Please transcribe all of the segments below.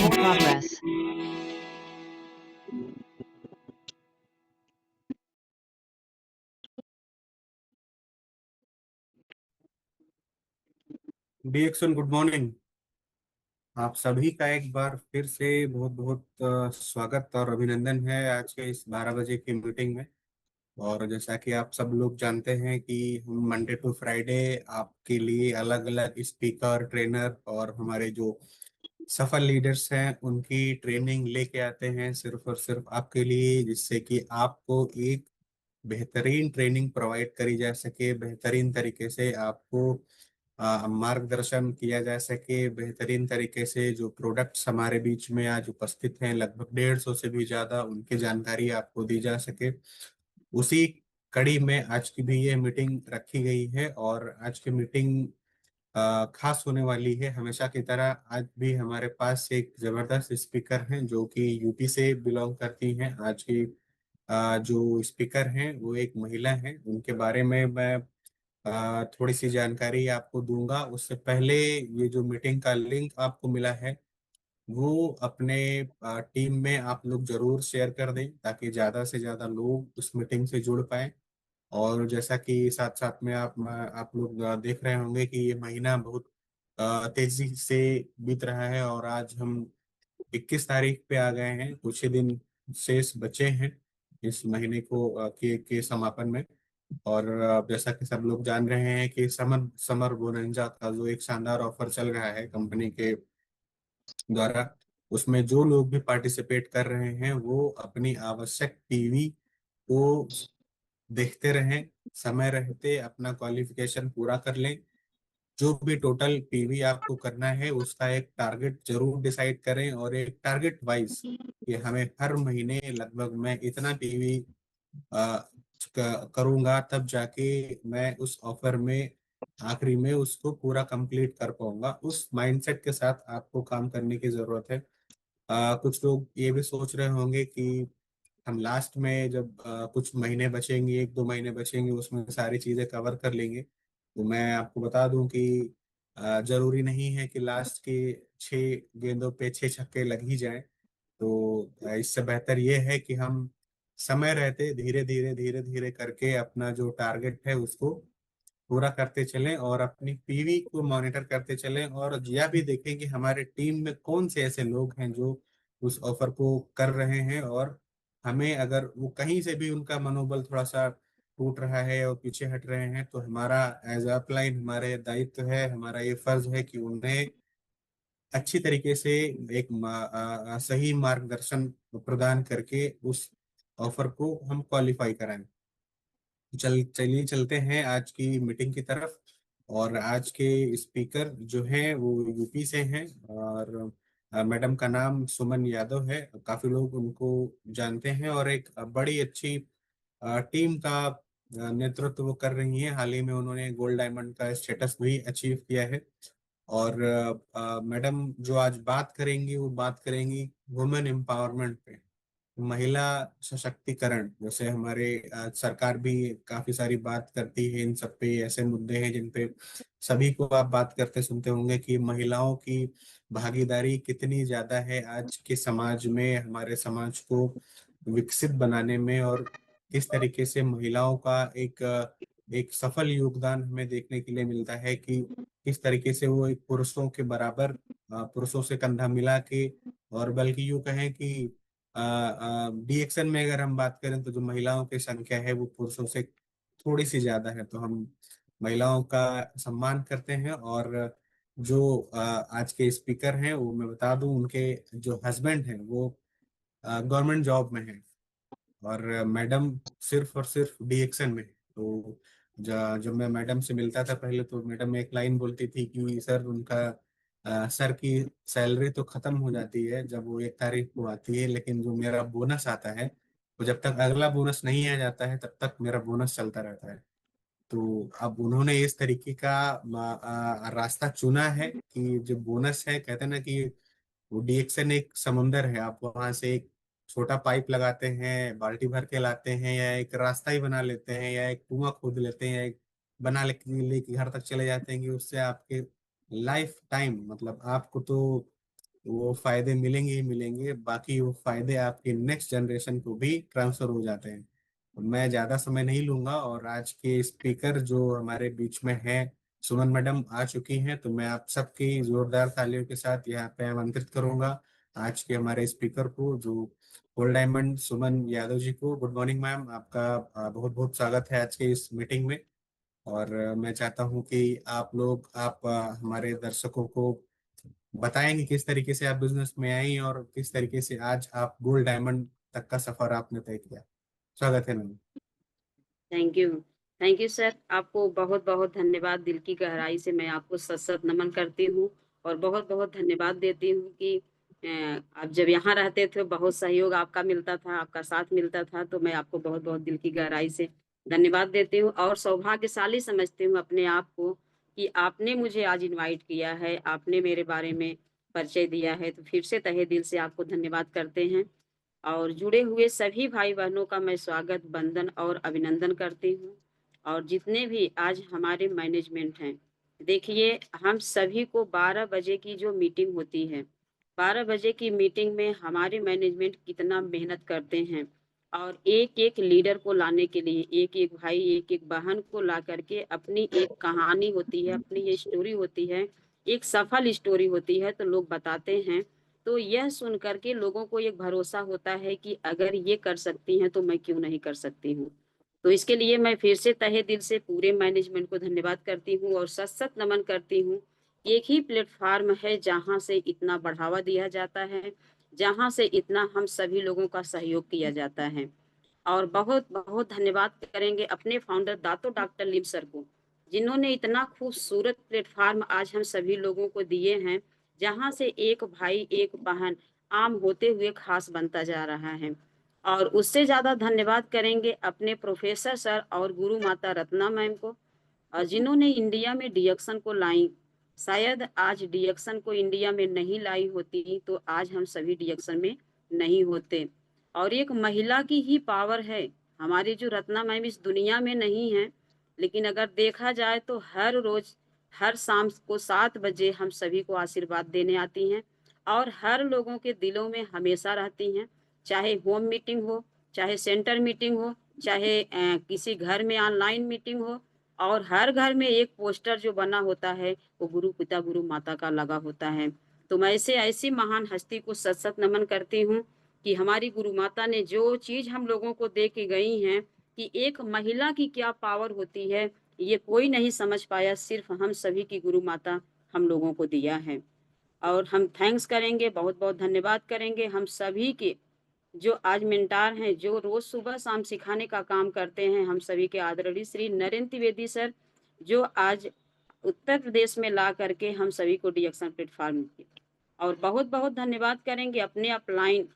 In progress. डीएक्सन good morning. आप सभी का एक बार फिर से बहुत बहुत स्वागत और अभिनंदन है आज के इस 12 बजे की मीटिंग में। और जैसा कि आप सब लोग जानते हैं कि हम मंडे टू फ्राइडे आपके लिए अलग अलग स्पीकर ट्रेनर और हमारे जो सफल लीडर्स हैं उनकी ट्रेनिंग लेके आते हैं सिर्फ और सिर्फ आपके लिए, जिससे कि आपको एक बेहतरीन ट्रेनिंग प्रोवाइड करी जा सके, बेहतरीन तरीके से आपको मार्गदर्शन किया जा सके, बेहतरीन तरीके से जो प्रोडक्ट्स हमारे बीच में आज उपस्थित हैं लगभग 150 से भी ज्यादा, उनकी जानकारी आपको दी जा सके। उसी कड़ी में आज की भी ये मीटिंग रखी गई है। और आज की मीटिंग खास होने वाली है। हमेशा की तरह आज भी हमारे पास एक जबरदस्त स्पीकर हैं जो कि यूपी से बिलोंग करती हैं। आज की जो स्पीकर हैं वो एक महिला हैं। उनके बारे में मैं थोड़ी सी जानकारी आपको दूंगा। उससे पहले ये जो मीटिंग का लिंक आपको मिला है वो अपने टीम में आप लोग जरूर शेयर कर दें ताकि ज़्यादा से ज़्यादा लोग उस मीटिंग से जुड़ पाए। और जैसा कि साथ साथ में आप लोग देख रहे होंगे कि ये महीना बहुत तेजी से बीत रहा है और आज हम 21 तारीख पे आ गए हैं। कुछ ही दिन शेष बचे हैं इस महीने को के समापन में। और जैसा कि सब लोग जान रहे हैं कि समर समर बोनंजा का जो एक शानदार ऑफर चल रहा है कंपनी के द्वारा, उसमें जो लोग भी पार्टिसिपेट कर रहे हैं वो अपनी आवश्यक पीवी को देखते रहें, समय रहते अपना क्वालिफिकेशन पूरा कर लें। जो भी टोटल पीवी आपको करना है उसका एक टारगेट जरूर डिसाइड करें और एक टारगेट वाइज कि हमें हर महीने लगभग मैं इतना पीवी करूंगा तब जाके मैं उस ऑफर में आखिरी में उसको पूरा कंप्लीट कर पाऊंगा। उस माइंडसेट के साथ आपको काम करने की जरूरत है। कुछ लोग ये भी सोच रहे होंगे कि हम लास्ट में जब कुछ महीने बचेंगे, 1-2 महीने बचेंगे, उसमें सारी चीजें कवर कर लेंगे। तो मैं आपको बता दूं कि जरूरी नहीं है कि लास्ट के 6 गेंदों पे 6 छक्के लग ही जाएं। तो इससे बेहतर ये है कि हम समय रहते धीरे धीरे करके अपना जो टारगेट है उसको पूरा करते चलें और अपनी पीवी को मॉनिटर करते चलें और यह भी देखें कि हमारे टीम में कौन से ऐसे लोग हैं जो उस ऑफर को कर रहे हैं। और हमें अगर वो कहीं से भी उनका मनोबल थोड़ा सा टूट रहा है और पीछे हट रहे हैं तो हमारा एज अपलाइन हमारे दायित्व है, हमारा ये फर्ज है कि उन्हें अच्छी तरीके से एक सही मार्गदर्शन प्रदान करके उस ऑफर को हम क्वालिफाई कराएं। चलिए चलते हैं आज की मीटिंग की तरफ। और आज के स्पीकर जो हैं वो यूपी से हैं और मैडम का नाम सुमन यादव है। काफी लोग उनको जानते हैं और एक बड़ी अच्छी टीम का नेतृत्व वो कर रही हैं। हाल ही में उन्होंने गोल्ड डायमंड का स्टेटस भी अचीव किया है। और मैडम जो आज बात करेंगी वो बात करेंगी वुमेन एम्पावरमेंट पे, महिला सशक्तिकरण। जैसे हमारे सरकार भी काफी सारी बात करती है इन सब पे, ऐसे मुद्दे हैं जिन पे सभी को आप बात करते सुनते होंगे कि महिलाओं की भागीदारी कितनी ज्यादा है आज के समाज में, हमारे समाज को विकसित बनाने में। और किस तरीके से महिलाओं का एक सफल योगदान हमें देखने के लिए मिलता है कि किस तरीके से वो एक पुरुषों के बराबर, पुरुषों से कंधा मिला के, और बल्कि यूं कहें कि डीएक्सन में अगर हम बात करें तो जो महिलाओं की संख्या है वो पुरुषों से थोड़ी सी ज्यादा है। तो हम महिलाओं का सम्मान करते हैं। और जो आज के स्पीकर हैं वो मैं बता दूं उनके जो हस्बैंड हैं वो गवर्नमेंट जॉब में हैं और मैडम सिर्फ और सिर्फ डीएक्सन में है। तो जब मैं मैडम से मिलता था पहले तो मैडम एक लाइन बोलती थी कि सर उनका सर की सैलरी तो खत्म हो जाती है जब वो 1 तारीख को आती है, लेकिन जो मेरा बोनस आता है वो जब तक अगला बोनस नहीं आ जाता है तब तक मेरा बोनस चलता रहता है। तो अब उन्होंने इस तरीके का रास्ता चुना है कि जो बोनस है, कहते हैं ना कि वो डीएक्सन एक समुंदर है। आप वहां से एक छोटा पाइप लगाते हैं, बाल्टी भर के लाते हैं, या एक रास्ता ही बना लेते हैं, या एक कुआं खोद लेते हैं, या एक बना लेके घर तक चले जाते हैं कि उससे आपके लाइफ टाइम, मतलब आपको तो वो फायदे मिलेंगे ही मिलेंगे, बाकी वो फायदे आपके नेक्स्ट जनरेशन को भी ट्रांसफर हो जाते हैं। मैं ज्यादा समय नहीं लूंगा, और आज के स्पीकर जो हमारे बीच में हैं, सुमन मैडम आ चुकी हैं, तो मैं आप सबकी जोरदार तालियों के साथ यहाँ पे आमंत्रित करूंगा आज के हमारे स्पीकर को, जो गोल्ड डायमंड सुमन यादव जी को। गुड मॉर्निंग मैम, आपका बहुत बहुत स्वागत है आज के इस मीटिंग में। और मैं चाहता हूँ कि आप हमारे दर्शकों को बताएंगे किस तरीके से आप बिजनेस में आई और किस तरीके से आज आप गोल्ड डायमंड तक का सफर आपने तय किया। स्वागत है ma'am. Thank you. Thank you sir, आपको बहुत बहुत धन्यवाद। दिल की गहराई से मैं आपको सत सत नमन करती हूँ और बहुत बहुत धन्यवाद देती हूँ कि आप जब यहाँ रहते थे बहुत सहयोग आपका मिलता था, आपका साथ मिलता था, तो मैं आपको बहुत बहुत दिल की गहराई से धन्यवाद देती हूँ और सौभाग्यशाली समझती हूँ अपने आप को कि आपने मुझे आज इनवाइट किया है, आपने मेरे बारे में परिचय दिया है, तो फिर से तहे दिल से आपको धन्यवाद करते हैं। और जुड़े हुए सभी भाई बहनों का मैं स्वागत, वंदन और अभिनंदन करती हूँ। और जितने भी आज हमारे मैनेजमेंट हैं, देखिए हम सभी को 12 बजे की जो मीटिंग होती है, 12 बजे की मीटिंग में हमारे मैनेजमेंट कितना मेहनत करते हैं और एक एक लीडर को लाने के लिए, एक एक भाई एक एक बहन को ला करके अपनी एक कहानी होती है, अपनी ये स्टोरी होती है, एक सफल स्टोरी होती है, तो लोग बताते हैं। तो यह सुन करके लोगों को एक भरोसा होता है कि अगर ये कर सकती हैं तो मैं क्यों नहीं कर सकती हूँ। तो इसके लिए मैं फिर से तहे दिल से पूरे मैनेजमेंट को धन्यवाद करती हूँ और सत सत नमन करती हूँ। एक ही प्लेटफॉर्म है जहाँ से इतना बढ़ावा दिया जाता है, जहाँ से इतना हम सभी लोगों का सहयोग किया जाता है। और बहुत बहुत धन्यवाद करेंगे अपने फाउंडर दातो डॉक्टर लिम सर को, जिन्होंने इतना खूबसूरत प्लेटफॉर्म आज हम सभी लोगों को दिए हैं, जहां से एक भाई एक बहन आम होते हुए खास बनता जा रहा है। और उससे ज्यादा धन्यवाद करेंगे अपने प्रोफेसर सर और गुरु माता रत्ना मैम को, जिन्होंने इंडिया में डीएक्शन को लाई। शायद आज डीएक्शन को इंडिया में नहीं लाई होती तो आज हम सभी डीएक्शन में नहीं होते। और एक महिला की ही पावर है, हमारी जो रत्ना मैम इस दुनिया में नहीं है, लेकिन अगर देखा जाए तो हर रोज हर शाम को 7 बजे हम सभी को आशीर्वाद देने आती हैं और हर लोगों के दिलों में हमेशा रहती हैं। चाहे होम मीटिंग हो, चाहे सेंटर मीटिंग हो, चाहे किसी घर में ऑनलाइन मीटिंग हो, और हर घर में एक पोस्टर जो बना होता है वो गुरु पिता गुरु माता का लगा होता है। तो मैं ऐसे ऐसी महान हस्ती को सत सत नमन करती हूँ कि हमारी गुरु माता ने जो चीज हम लोगों को दे के गई हैं कि एक महिला की क्या पावर होती है, ये कोई नहीं समझ पाया, सिर्फ हम सभी की गुरु माता हम लोगों को दिया है। और हम थैंक्स करेंगे, बहुत बहुत धन्यवाद करेंगे हम सभी के जो आज मेंटार हैं, जो रोज सुबह शाम सिखाने का काम करते हैं, हम सभी के आदरणीय श्री नरेंद्र त्रिवेदी सर, जो आज उत्तर प्रदेश में ला करके हम सभी को डीएक्शन प्लेटफॉर्म किया। और बहुत बहुत धन्यवाद करेंगे अपने अपलाइन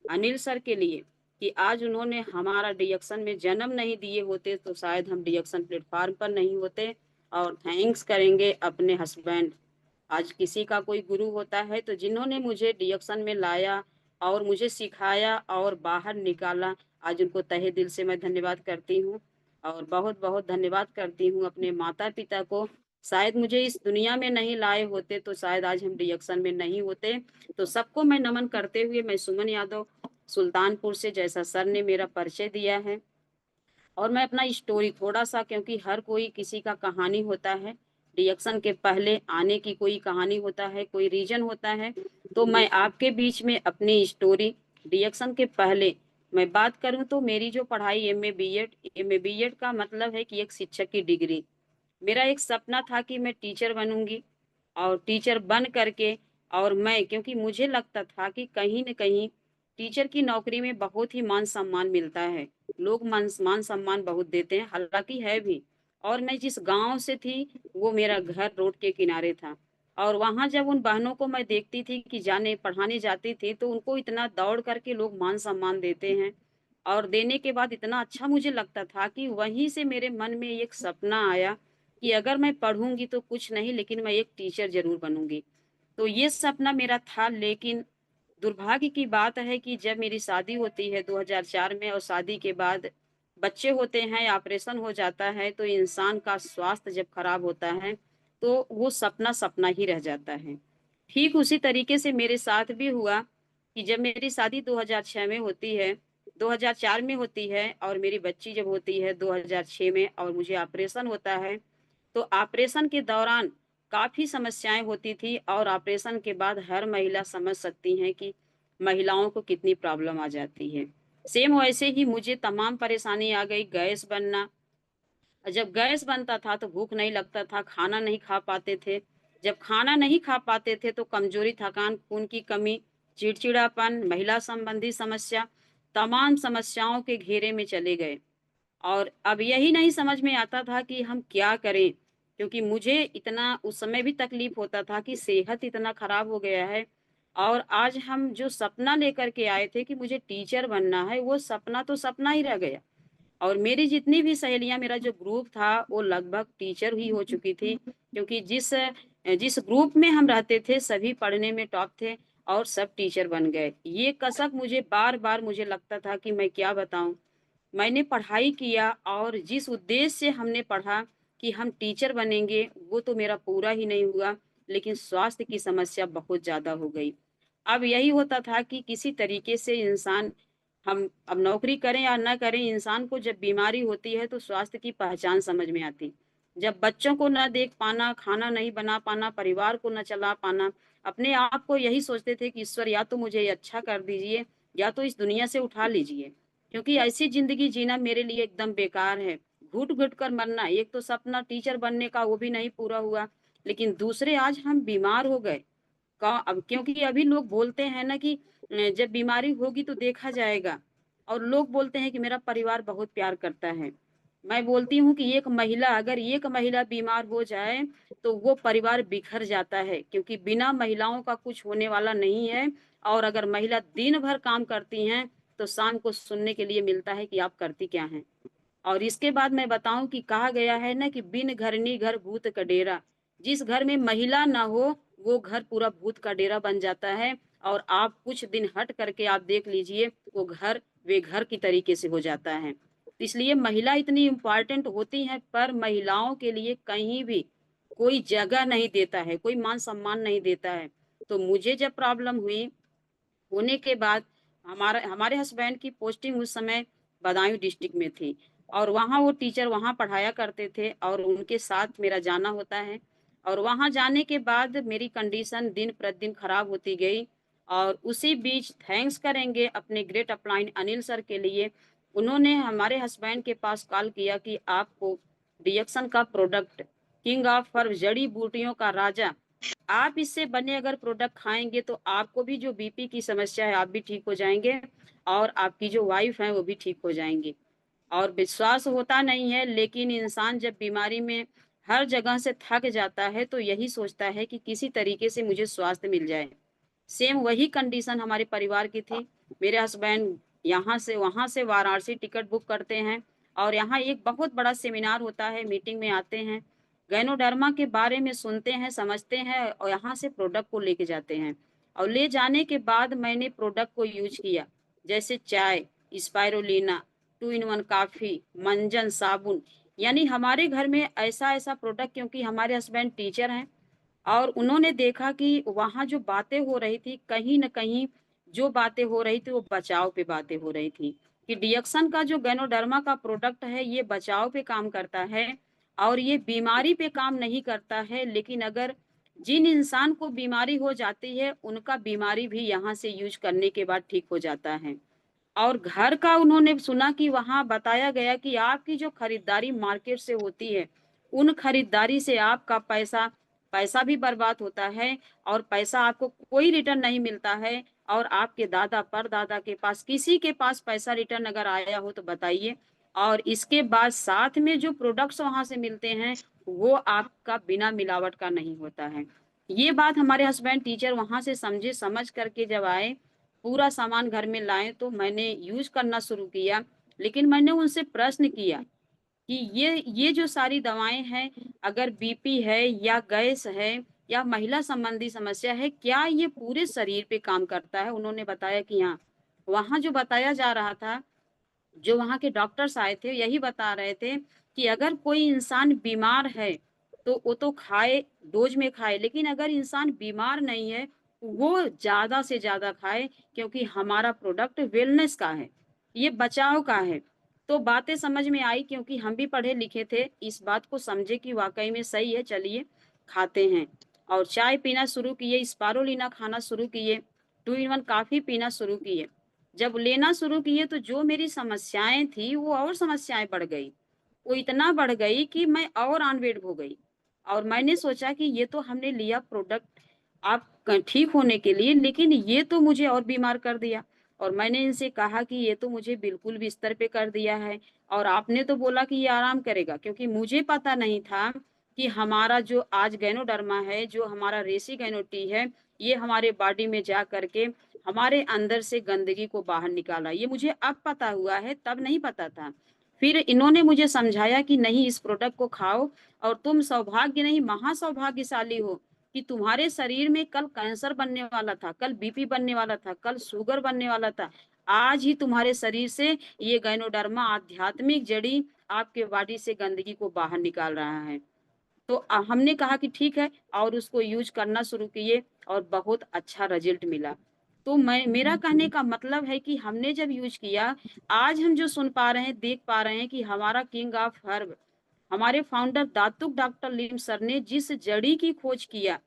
अनिल सर के लिए कि आज उन्होंने हमारा डीएक्शन में जन्म नहीं दिए होते तो शायद हम डीएक्शन प्लेटफॉर्म पर नहीं होते। और थैंक्स करेंगे अपने हस्बैंड, आज किसी का कोई गुरु होता है तो जिन्होंने मुझे डीएक्शन में लाया और मुझे सिखाया और बाहर निकाला, आज उनको तहे दिल से मैं धन्यवाद करती हूँ। और बहुत बहुत धन्यवाद करती हूँ अपने माता पिता को, शायद मुझे इस दुनिया में नहीं लाए होते तो शायद आज हम डीएक्शन में नहीं होते। तो सबको मैं नमन करते हुए मैं सुमन यादव सुल्तानपुर से, जैसा सर ने मेरा परिचय दिया है, और मैं अपना स्टोरी थोड़ा सा, क्योंकि हर कोई किसी का कहानी होता है, रिएक्शन के पहले आने की कोई कहानी होता है, कोई रीजन होता है, तो मैं आपके बीच में अपनी स्टोरी रिएक्शन के पहले मैं बात करूं तो मेरी जो पढ़ाई एमए बीएड का मतलब है कि एक शिक्षक की डिग्री। मेरा एक सपना था कि मैं टीचर बनूंगी और टीचर बन करके, और मैं क्योंकि मुझे लगता था कि कहीं न कहीं टीचर की नौकरी में बहुत ही मान सम्मान मिलता है, लोग मान सम्मान बहुत देते हैं, हालांकि है भी। और मैं जिस गांव से थी वो मेरा घर रोड के किनारे था, और वहां जब उन बहनों को मैं देखती थी कि जाने पढ़ाने जाती थी तो उनको इतना दौड़ करके लोग मान सम्मान देते हैं, और देने के बाद इतना अच्छा मुझे लगता था कि वहीं से मेरे मन में एक सपना आया कि अगर मैं पढ़ूंगी तो कुछ नहीं लेकिन मैं एक टीचर जरूर बनूंगी। तो ये सपना मेरा था, लेकिन दुर्भाग्य की बात है कि जब मेरी शादी होती है 2004 में, और शादी के बाद बच्चे होते हैं, ऑपरेशन हो जाता है, तो इंसान का स्वास्थ्य जब खराब होता है तो वो सपना सपना ही रह जाता है। ठीक उसी तरीके से मेरे साथ भी हुआ कि जब मेरी शादी 2006 में होती है, 2004 में होती है और मेरी बच्ची जब होती है 2006 में और मुझे ऑपरेशन होता है, तो ऑपरेशन के दौरान काफ़ी समस्याएँ होती थी और ऑपरेशन के बाद हर महिला समझ सकती हैं कि महिलाओं को कितनी प्रॉब्लम आ जाती है। सेम वैसे ही मुझे तमाम परेशानी आ गई, गैस बनना, जब गैस बनता था तो भूख नहीं लगता था, खाना नहीं खा पाते थे। जब खाना नहीं खा पाते थे तो कमज़ोरी, थकान, खून की कमी, चिड़चिड़ापन, महिला संबंधी समस्या, तमाम समस्याओं के घेरे में चले गए। और अब यही नहीं समझ में आता था कि हम क्या करें? क्योंकि मुझे इतना उस समय भी तकलीफ़ होता था कि सेहत इतना ख़राब हो गया है और आज हम जो सपना लेकर के आए थे कि मुझे टीचर बनना है, वो सपना तो सपना ही रह गया। और मेरी जितनी भी सहेलियाँ, मेरा जो ग्रुप था, वो लगभग टीचर ही हो चुकी थी क्योंकि जिस ग्रुप में हम रहते थे, सभी पढ़ने में टॉप थे और सब टीचर बन गए। ये कसक मुझे बार-बार मुझे लगता था कि मैं क्या बताऊँ? मैंने पढ़ाई किया और जिस उद्देश्य से हमने पढ़ा कि हम टीचर बनेंगे, वो तो मेरा पूरा ही नहीं हुआ, लेकिन स्वास्थ्य की समस्या बहुत ज़्यादा हो गई। अब यही होता था कि किसी तरीके से इंसान, हम अब नौकरी करें या ना करें, इंसान को जब बीमारी होती है तो स्वास्थ्य की पहचान समझ में आती। जब बच्चों को ना देख पाना, खाना नहीं बना पाना, परिवार को ना चला पाना, अपने आप को यही सोचते थे कि ईश्वर या तो मुझे ये अच्छा कर दीजिए या तो इस दुनिया से उठा लीजिए। क्योंकि ऐसी ज़िंदगी जीना मेरे लिए एकदम बेकार है। घुट-घुट कर मरना, एक तो सपना टीचर बनने का वो भी नहीं पूरा हुआ, लेकिन दूसरे आज हम बीमार हो गए। अब क्योंकि अभी लोग बोलते हैं ना कि जब बीमारी होगी तो देखा जाएगा और लोग बोलते हैं कि मेरा परिवार बहुत प्यार करता है। मैं बोलती हूँ कि अगर एक महिला बीमार हो जाए, तो वो परिवार बिखर जाता है क्योंकि बिना महिलाओं का कुछ होने वाला नहीं है और अगर महिला दिन भर काम करती हैं, तो शाम को सुनने के लिए मिलता है कि आप करती क्या हैं? और इसके बाद मैं बताऊँ कि कहा गया है ना कि बिन घरनी घर भूत का डेरा। जिस घर में महिला ना हो, वो घर पूरा भूत का डेरा बन जाता है और आप कुछ दिन हट करके आप देख लीजिए, वो घर बेघर की तरीके से हो जाता है। तो इसलिए महिला इतनी इम्पोर्टेंट होती हैं, पर महिलाओं के लिए कहीं भी कोई जगह नहीं देता है, कोई मान-सम्मान नहीं देता है। तो मुझे जब प्रॉब्लम हुई, होने के बाद हमारा हमारे हस्बैंड की पोस्टिंग उस समय बदायूं डिस्ट्रिक्ट में थी और वहाँ वो टीचर वहाँ पढ़ाया करते थे और उनके साथ मेरा जाना होता है और वहाँ जाने के बाद मेरी कंडीशन दिन प्रतिदिन खराब होती गई और उसी बीच थैंक्स करेंगे अपने ग्रेट अपलाइन अनिल सर के लिए। उन्होंने हमारे हस्बैंड के पास कॉल किया कि आपको डिएक्शन का प्रोडक्ट, किंग ऑफ हर्ब, जड़ी बूटियों का राजा, आप इससे बने अगर प्रोडक्ट खाएँगे तो आपको भी जो बीपी की समस्या है, आप भी ठीक हो जाएँगे और आपकी जो वाइफ़ है वो भी ठीक हो जाएँगी। और विश्वास होता नहीं है, लेकिन इंसान जब बीमारी में हर जगह से थक जाता है तो यही सोचता है कि किसी तरीके से मुझे स्वास्थ्य मिल जाए। सेम वही कंडीशन हमारे परिवार की थी। मेरे हस्बैंड यहाँ से वहाँ से वाराणसी टिकट बुक करते हैं और यहाँ एक बहुत बड़ा सेमिनार होता है, मीटिंग में आते हैं, गैनोडर्मा के बारे में सुनते हैं, समझते हैं और यहाँ से प्रोडक्ट को लेके जाते हैं। और ले जाने के बाद मैंने प्रोडक्ट को यूज़ किया, जैसे चाय, स्पाइरुलिना, 2 इन 1 कॉफ़ी, मंजन, साबुन, यानी हमारे घर में ऐसा-ऐसा प्रोडक्ट, क्योंकि हमारे हस्बैंड टीचर हैं और उन्होंने देखा कि वहाँ जो बातें हो रही थी, कहीं न कहीं जो बातें हो रही थी, वो बचाव पे बातें हो रही थी, कि डिएक्शन का जो गैनोडर्मा का प्रोडक्ट है, ये बचाव पे काम करता है और ये बीमारी पे काम नहीं करता है। लेकिन अगर जिन इंसान को बीमारी हो जाती है, उनका बीमारी भी यहाँ से यूज़ करने के बाद ठीक हो जाता है। और घर का उन्होंने सुना कि वहाँ बताया गया कि आपकी जो खरीदारी मार्केट से होती है, उन खरीदारी से आपका पैसा पैसा भी बर्बाद होता है और पैसा आपको कोई रिटर्न नहीं मिलता है और आपके दादा परदादा के पास किसी के पास पैसा रिटर्न अगर आया हो तो बताइए। और इसके बाद साथ में जो प्रोडक्ट्स वहाँ से मिलते हैं, वो आपका बिना मिलावट का नहीं होता है। ये बात हमारे हस्बैंड टीचर वहाँ से समझे, समझ करके जब आए, पूरा सामान घर में लाए तो मैंने यूज़ करना शुरू किया। लेकिन मैंने उनसे प्रश्न किया कि ये जो सारी दवाएँ हैं, अगर बीपी है या गैस है या महिला संबंधी समस्या है, क्या ये पूरे शरीर पे काम करता है? उन्होंने बताया कि हाँ। वहाँ जो बताया जा रहा था, जो वहाँ के डॉक्टर्स आए थे, यही बता रहे थे कि अगर कोई इंसान बीमार है, तो वो तो खाए, डोज में खाए, लेकिन अगर इंसान बीमार नहीं है, वो ज़्यादा से ज़्यादा खाए, क्योंकि हमारा प्रोडक्ट वेलनेस का है, ये बचाव का है। तो बातें समझ में आई, क्योंकि हम भी पढ़े लिखे थे, इस बात को समझे कि वाक़ई में सही है, चलिए खाते हैं। और चाय पीना शुरू किए, स्पारुलिना खाना शुरू किए, 2 इन 1 कॉफ़ी पीना शुरू किए। जब लेना शुरू किए तो जो मेरी समस्याएँ थी, वो और समस्याएँ बढ़ गई। वो इतना बढ़ गई कि मैं और ऑन बेड हो गई। और मैंने सोचा कि ये तो हमने लिया प्रोडक्ट आप ठीक होने के लिए, लेकिन ये तो मुझे और बीमार कर दिया। और मैंने इनसे कहा कि ये तो मुझे बिल्कुल बिस्तर पे कर दिया है, और आपने तो बोला कि ये आराम करेगा, क्योंकि मुझे पता नहीं था कि हमारा जो आज गैनोडर्मा है, जो हमारा रेसिगैनोटी है, ये हमारे बॉडी में जा करके हमारे अंदर से गंदगी को बाहर निकाला। ये मुझे अब पता हुआ है, तब नहीं पता था। फिर इन्होंने मुझे समझाया कि नहीं, इस प्रोडक्ट को खाओ, और तुम सौभाग्य नहीं महासौभाग्यशाली हो कि तुम्हारे शरीर में कल कैंसर बनने वाला था, कल बीपी बनने वाला था, कल शुगर बनने वाला था। आज ही तुम्हारे शरीर से ये गैनोडर्मा आध्यात्मिक जड़ी आपके बॉडी से गंदगी को बाहर निकाल रहा है। तो हमने कहा कि ठीक है, और उसको यूज़ करना शुरू किए, और बहुत अच्छा रिज़ल्ट मिला। तो मैं मेरा कहने का मतलब है कि हमने जब यूज़ किया, आज हम जो सुन पा रहे हैं, देख पा रहे हैं कि हमारा किंग ऑफ हर्ब, हमारे फाउंडर दातुक डॉक्टर लीम सर ने जिस जड़ी की खोज किया,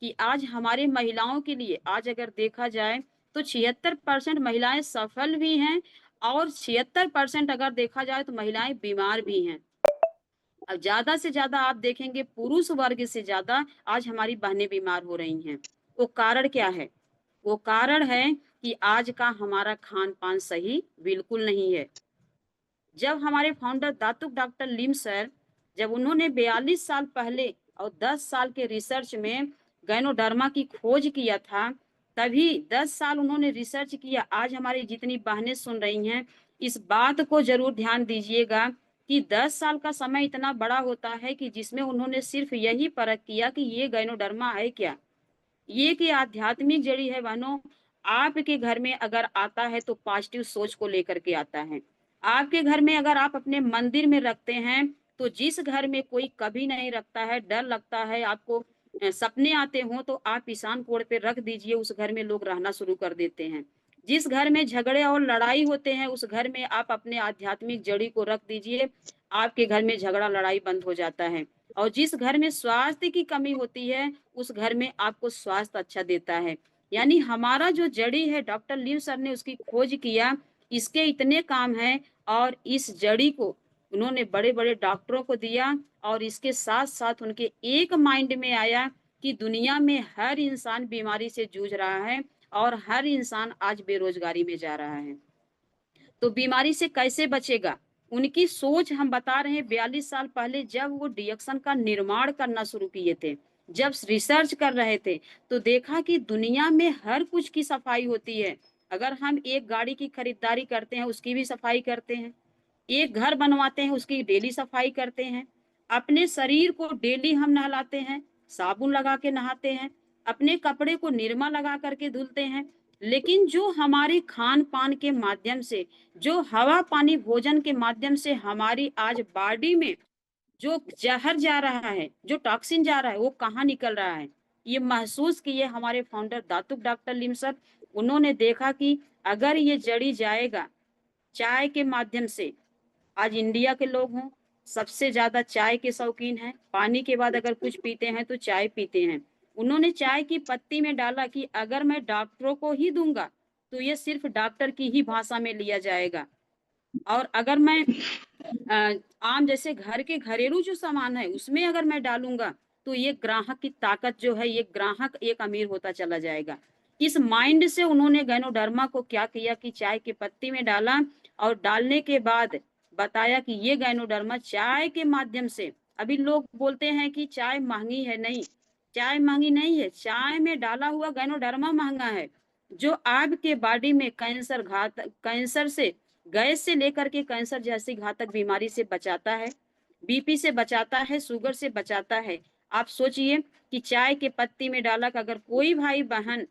कि आज हमारे महिलाओं के लिए, आज अगर देखा जाए तो 76% महिलाएँ सफल भी हैं, और 76% अगर देखा जाए तो महिलाएँ बीमार भी हैं। अब ज़्यादा से ज़्यादा आप देखेंगे पुरुष वर्ग से ज़्यादा आज हमारी बहनें बीमार हो रही हैं। वो कारण क्या है? वो कारण है कि आज का हमारा खान-पान सही बिल्कुल नहीं है। जब हमारे फाउंडर दातुक डॉक्टर लिम सर, जब उन्होंने 42 साल पहले और 10 साल के रिसर्च में गैनोडर्मा की खोज किया था, तभी 10 साल उन्होंने रिसर्च किया। आज हमारी जितनी बहनें सुन रही हैं, इस बात को ज़रूर ध्यान दीजिएगा कि 10 साल का समय इतना बड़ा होता है कि जिसमें उन्होंने सिर्फ़ यही परख किया कि ये गैनोडर्मा है क्या? ये कि आध्यात्मिक जड़ी है बहनों, आपके घर में अगर आता है तो पॉजिटिव सोच को लेकर के आता है। आपके घर में अगर आप अपने मंदिर में रखते हैं, तो जिस घर में कोई कभी नहीं रखता है, डर लगता है, आपको सपने आते हों, तो आप ईशान कोण पे रख दीजिए, उस घर में लोग रहना शुरू कर देते हैं। जिस घर में झगड़े और लड़ाई होते हैं, उस घर में आप अपने आध्यात्मिक जड़ी को रख दीजिए, आपके घर में झगड़ा लड़ाई बंद हो जाता है। और जिस घर में स्वास्थ्य की कमी होती है, उस घर में आपको स्वास्थ्य अच्छा देता है। यानी हमारा जो जड़ी है, डॉक्टर लीव सर ने उसकी खोज किया, इसके इतने काम हैं, और इस जड़ी को उन्होंने बड़े-बड़े डॉक्टरों को दिया, और इसके साथ-साथ उनके एक माइंड में आया कि दुनिया में हर इंसान बीमारी से जूझ रहा है, और हर इंसान आज बेरोज़गारी में जा रहा है। तो बीमारी से कैसे बचेगा? उनकी सोच हम बता रहे हैं, 42 साल पहले जब वो डिएक्सन का निर्माण करना शुरू किए थे, जब रिसर्च कर रहे थे, तो देखा कि दुनिया में हर कुछ की सफाई होती है। अगर हम एक गाड़ी की खरीदारी करते हैं, उसकी भी सफाई करते हैं। एक घर बनवाते हैं, उसकी डेली सफाई करते हैं। अपने शरीर को डेली हम नहलाते हैं, साबुन लगा के नहाते हैं, अपने कपड़े को निरमा लगा करके धुलते हैं। लेकिन जो हमारे खान-पान के माध्यम से, जो हवा, पानी, भोजन के माध्यम से हमारी आज बॉडी में जो ज़हर जा रहा है, जो टॉक्सिन जा रहा है, वो कहाँ निकल रहा है? ये महसूस किए हमारे फाउंडर दातुक डॉक्टर लिम सर। उन्होंने देखा कि अगर ये जड़ी जाएगा चाय के माध्यम से, आज इंडिया के लोग हों, सबसे ज़्यादा चाय के शौकीन हैं। पानी के बाद अगर कुछ पीते हैं तो चाय पीते हैं। उन्होंने चाय की पत्ती में डाला कि अगर मैं डॉक्टरों को ही दूँगा, तो ये सिर्फ़ डॉक्टर की ही भाषा में लिया जाएगा। और अगर मैं आम जैसे घर के घरेलू जो सामान है, उसमें अगर मैं डालूँगा, तो ये ग्राहक की ताकत जो है, ये ग्राहक एक अमीर होता चला जाएगा। इस माइंड से उन्होंने गैनोडर्मा को क्या किया कि चाय की पत्ती में डाला, और डालने के बाद बताया कि ये गैनोडर्मा चाय के माध्यम से, अभी लोग बोलते हैं कि चाय महँगी है, नहीं, चाय महँगी नहीं है, चाय में डाला हुआ गैनोडर्मा महँगा है, जो आपके बॉडी में कैंसर से, गैस से लेकर के कैंसर जैसी घातक बीमारी से बचाता है, बीपी से बचाता है, शुगर से बचाता है। आप सोचिए कि चाय के पत्ती में डाला कि अगर कोई भाई-बहन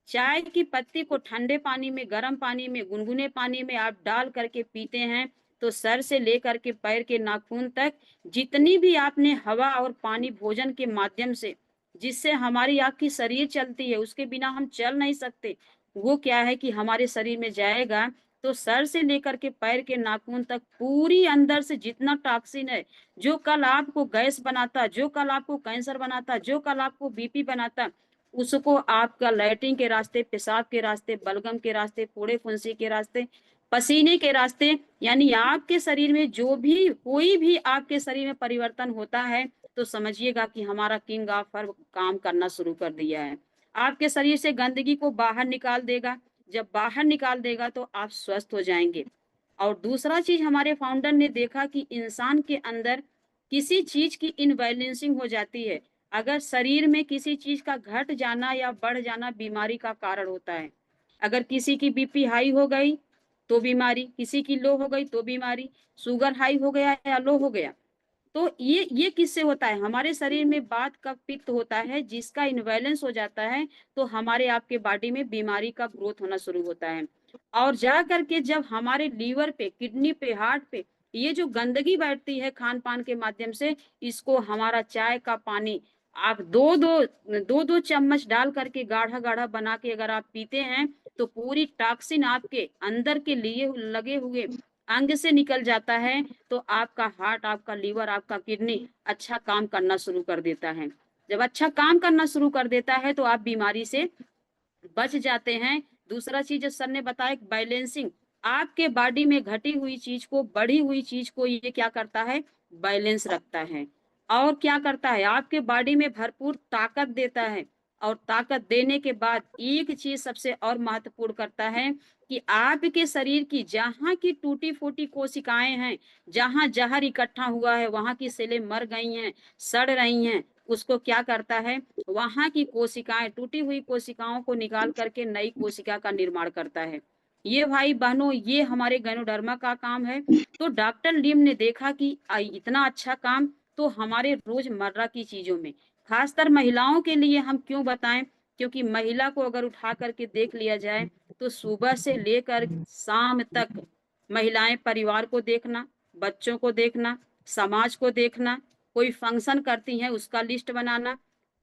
चाय की पत्ती को ठंडे पानी में, गर्म पानी में, गुनगुने पानी में आप डाल करके पीते हैं, तो सर से लेकर के पैर के नाखून तक जितनी भी आपने हवा और पानी भोजन के माध्यम से जिससे हमारी आपकी शरीर चलती है, उसके बिना हम चल नहीं सकते, वो क्या है कि हमारे शरीर में जाएगा। तो सर से लेकर के पैर के नाखून तक पूरी अंदर से जितना टॉक्सिन है, जो कल आपको गैस बनाता, जो कल आपको कैंसर बनाता, जो कल आपको बीपी बनाता, उसको आपका लैट्रिन के रास्ते, पेशाब के रास्ते, बलगम के रास्ते, फोड़े फुंसी के रास्ते, पसीने के रास्ते, यानी आपके शरीर में जो भी कोई भी आपके शरीर में परिवर्तन होता है, तो समझिएगा कि हमारा किंग ऑफ हर्ब काम करना शुरू कर दिया है। आपके शरीर से गंदगी को बाहर निकाल देगा। जब बाहर निकाल देगा तो आप स्वस्थ हो जाएंगे। और दूसरा चीज, हमारे फाउंडर ने देखा कि इंसान के अंदर किसी चीज की इनबैलेंसिंग हो जाती है। अगर शरीर में किसी चीज का घट जाना या बढ़ जाना बीमारी का कारण होता है। अगर किसी की बीपी हाई हो गई तो बीमारी, किसी की लो हो गई तो बीमारी, शुगर हाई हो गया या लो हो गया, तो ये किससे होता है? हमारे शरीर में वात का पित्त होता है, जिसका इनबैलेंस हो जाता है तो हमारे आपके बॉडी में बीमारी का ग्रोथ होना शुरू होता है। और जा करके जब हमारे लीवर पे, किडनी पे, हार्ट पे ये जो गंदगी बैठती है खान पान के माध्यम से, इसको हमारा चाय का पानी आप दो दो चम्मच डाल करके गाढ़ा गाढ़ा बना के अगर आप पीते हैं, तो पूरी टॉक्सिन आपके अंदर के लिए लगे हुए अंग से निकल जाता है। तो आपका हार्ट, आपका लीवर, आपका किडनी अच्छा काम करना शुरू कर देता है। जब अच्छा काम करना शुरू कर देता है तो आप बीमारी से बच जाते हैं। दूसरा चीज जो सर ने बताया, बैलेंसिंग, आपके बॉडी में घटी हुई चीज को, बढ़ी हुई चीज को ये क्या करता है? बैलेंस रखता है। और क्या करता है? आपके बॉडी में भरपूर ताकत देता है। और ताकत देने के बाद एक चीज सबसे और महत्वपूर्ण करता है कि आपके शरीर की जहां की टूटी फूटी कोशिकाएं हैं, जहां जहर इकट्ठा हुआ है, वहां की सेलें मर गई हैं, सड़ रही हैं, उसको क्या करता है? वहां की कोशिकाएं, टूटी हुई कोशिकाओं को निकाल करके नई कोशिका का निर्माण करता है। ये भाई बहनों, ये हमारे गैनोडर्मा का काम है। तो डॉक्टर लिम ने देखा कि इतना अच्छा काम तो हमारे रोजमर्रा की चीजों में, खासकर महिलाओं के लिए हम क्यों बताएं? क्योंकि महिला को अगर उठा करके देख लिया जाए तो सुबह से लेकर शाम तक महिलाएं परिवार को देखना, बच्चों को देखना, समाज को देखना, कोई फंक्शन करती हैं उसका लिस्ट बनाना,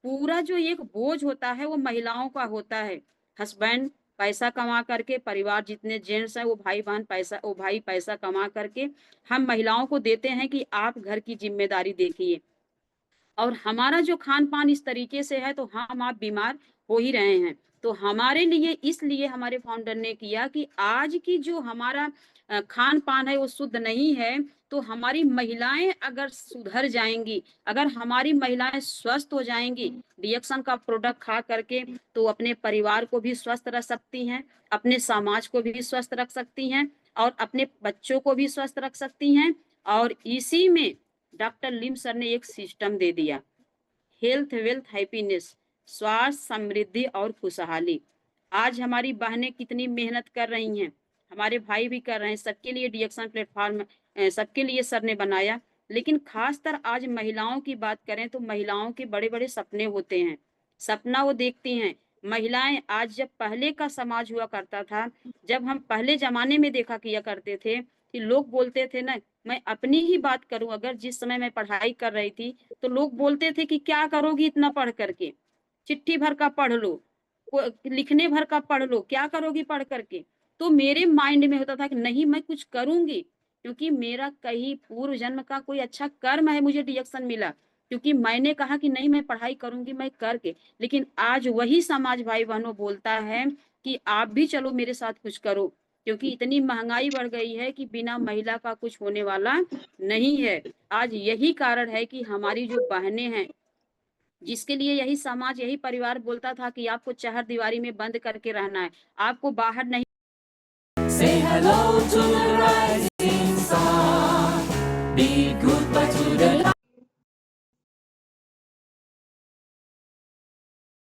पूरा जो एक बोझ होता है वो महिलाओं का होता है। हस्बैंड पैसा कमा करके, परिवार जितने जेंट्स हैं वो भाई बहन पैसा, वो भाई पैसा कमा करके हम महिलाओं को देते हैं कि आप घर की जिम्मेदारी देखिए। और हमारा जो खान पान इस तरीके से है तो हम आप बीमार हो ही रहे हैं। तो हमारे लिए, इसलिए हमारे फाउंडर ने किया कि आज की जो हमारा खान पान है वो शुद्ध नहीं है। तो हमारी महिलाएं अगर सुधर जाएंगी, अगर हमारी महिलाएं स्वस्थ हो जाएंगी रिएक्शन का प्रोडक्ट खा करके, तो अपने परिवार को भी स्वस्थ रख सकती हैं, अपने समाज को भी स्वस्थ रख सकती हैं, और अपने बच्चों को भी स्वस्थ रख सकती हैं। और इसी में डॉक्टर लिम सर ने एक सिस्टम दे दिया, हेल्थ वेल्थ हैप्पीनेस, स्वास्थ्य समृद्धि और खुशहाली। आज हमारी बहनें कितनी मेहनत कर रही हैं, हमारे भाई भी कर रहे हैं, सबके लिए डिएक्शन प्लेटफॉर्म सबके लिए सर ने बनाया। लेकिन खासकर आज महिलाओं की बात करें तो महिलाओं के बड़े बड़े सपने होते हैं, सपना वो देखती हैं। महिलाएं आज, जब पहले का समाज हुआ करता था, जब हम पहले जमाने में देखा किया करते थे कि लोग बोलते थे ना, मैं अपनी ही बात करूं, अगर जिस समय मैं पढ़ाई कर रही थी तो लोग बोलते थे कि क्या करोगी इतना पढ़ करके, चिट्ठी भर का पढ़ लो, लिखने भर का पढ़ लो, क्या करोगी पढ़ करके। तो मेरे माइंड में होता था कि नहीं, मैं कुछ करूंगी, क्योंकि मेरा कहीं पूर्व जन्म का कोई अच्छा कर्म है, मुझे डिरेक्शन मिला, क्योंकि मैंने कहा कि नहीं मैं पढ़ाई करूंगी मैं करके। लेकिन आज वही समाज भाई बहनों बोलता है कि आप भी चलो मेरे साथ कुछ करो, क्योंकि इतनी महंगाई बढ़ गई है कि बिना महिला का कुछ होने वाला नहीं है। आज यही कारण है कि हमारी जो बहनें हैं, जिसके लिए यही समाज, यही परिवार बोलता था कि आपको चार दीवारी में बंद करके रहना है, आपको बाहर नहीं। Say hello to the rising sun. Bid goodbye to the light.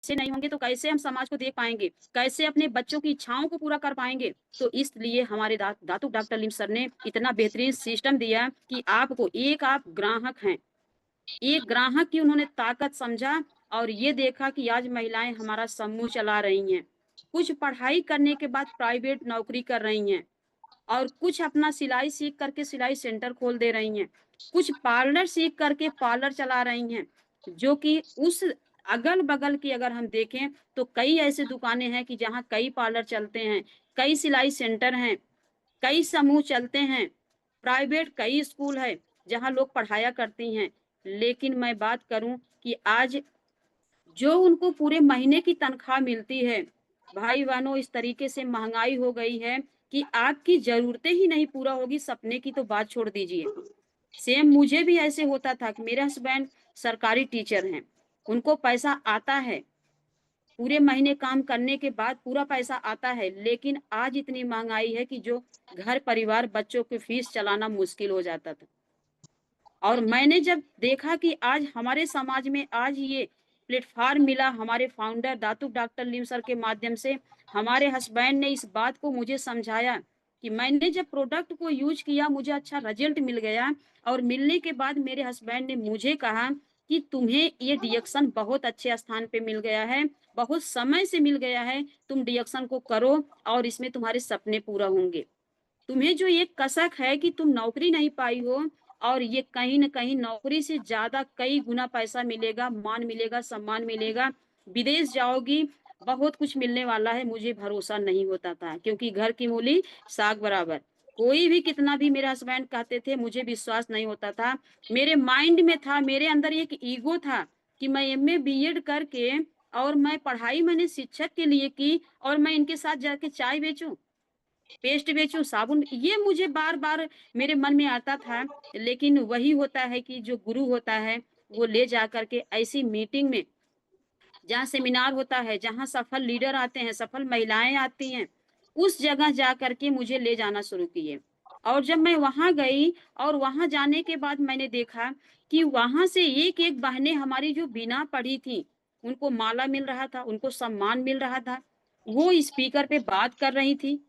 से नहीं होंगे तो कैसे हम समाज को देख पाएंगे, कैसे अपने बच्चों की इच्छाओं को पूरा कर पाएंगे। तो इसलिए हमारे दातु डॉक्टर लिम सर ने इतना बेहतरीन सिस्टम दिया कि आपको, एक आप ग्राहक हैं, एक ग्राहक की उन्होंने ताकत समझा। और ये देखा कि आज महिलाएं हमारा समूह चला रही हैं, कुछ पढ़ाई करने के बाद प्राइवेट नौकरी कर रही हैं, और कुछ अपना सिलाई सीख करके सिलाई सेंटर खोल दे रही हैं, कुछ पार्लर सीख करके पार्लर चला रही हैं, जो कि उस अगल-बगल की अगर हम देखें तो कई ऐसी दुकानें हैं कि जहाँ कई पार्लर चलते हैं, कई सिलाई सेंटर हैं, कई समूह चलते हैं, प्राइवेट कई स्कूल है जहाँ लोग पढ़ाया करती हैं। लेकिन मैं बात करूँ कि आज जो उनको पूरे महीने की तनख्वाह मिलती है, भाई-बहनों इस तरीके से महँगाई हो गई है कि आपकी ज़रूरतें ही नहीं पूरा होगी, सपने की तो बात छोड़ दीजिए। सेम मुझे भी ऐसे होता था कि मेरे हस्बैंड सरकारी टीचर हैं, उनको पैसा आता है, पूरे महीने काम करने के बाद पूरा पैसा आता है, लेकिन आज इतनी महँगाई है कि जो घर परिवार बच्चों की फीस चलाना मुश्किल हो जाता था। और मैंने जब देखा कि आज हमारे समाज में आज ये प्लेटफ़ॉर्म मिला हमारे फाउंडर दातू डॉक्टर लीम सर के माध्यम से, हमारे हस्बैंड ने इस बात को मुझे समझाया कि मैंने जब प्रोडक्ट को यूज़ किया मुझे अच्छा रिज़ल्ट मिल गया और मिलने के बाद मेरे हस्बैंड ने मुझे कहा कि तुम्हें ये डिएक्शन बहुत अच्छे स्थान पे मिल गया है, बहुत समय से मिल गया है, तुम डिएक्शन को करो और इसमें तुम्हारे सपने पूरा होंगे। तुम्हें जो ये कसक है कि तुम नौकरी नहीं पाई हो और ये कहीं न कहीं नौकरी से ज़्यादा कई गुना पैसा मिलेगा, मान मिलेगा, सम्मान मिलेगा, विदेश जाओगी, बहुत कुछ मिलने वाला है, मुझे भरोसा नहीं होता था क्योंकि घर की मूली साग बराबर। कोई भी कितना भी मेरे हस्बैंड कहते थे, मुझे विश्वास नहीं होता था। मेरे माइंड में था, मेरे अंदर एक ईगो था कि मैं एमए, बीएड करके और मैं पढ़ाई मैंने शिक्षक के लिए की और मैं इनके साथ जाके चाय बेचूँ। पेस्ट बेचूँ, साबुन ये मुझे बार-बार मेरे मन में आता था, लेकिन वही होता है कि जो गुरु होता है, वो ले जा कर के ऐसी मीटिंग में जहाँ सेमिनार होता है, जहाँ सफल लीडर आते हैं, सफल महिलाएँ आती हैं, उस जगह जा कर के मुझे ले जाना शुरू किए। और जब मैं वहाँ गई और वहाँ जाने के बाद मैंने देखा कि वहाँ से एक-एक बहनें हमारी जो बिना पढ़ी थीं, उनको माला मिल रहा था, उनको सम्मान मिल रहा था। वो स्पीकर पे बात कर रही थी।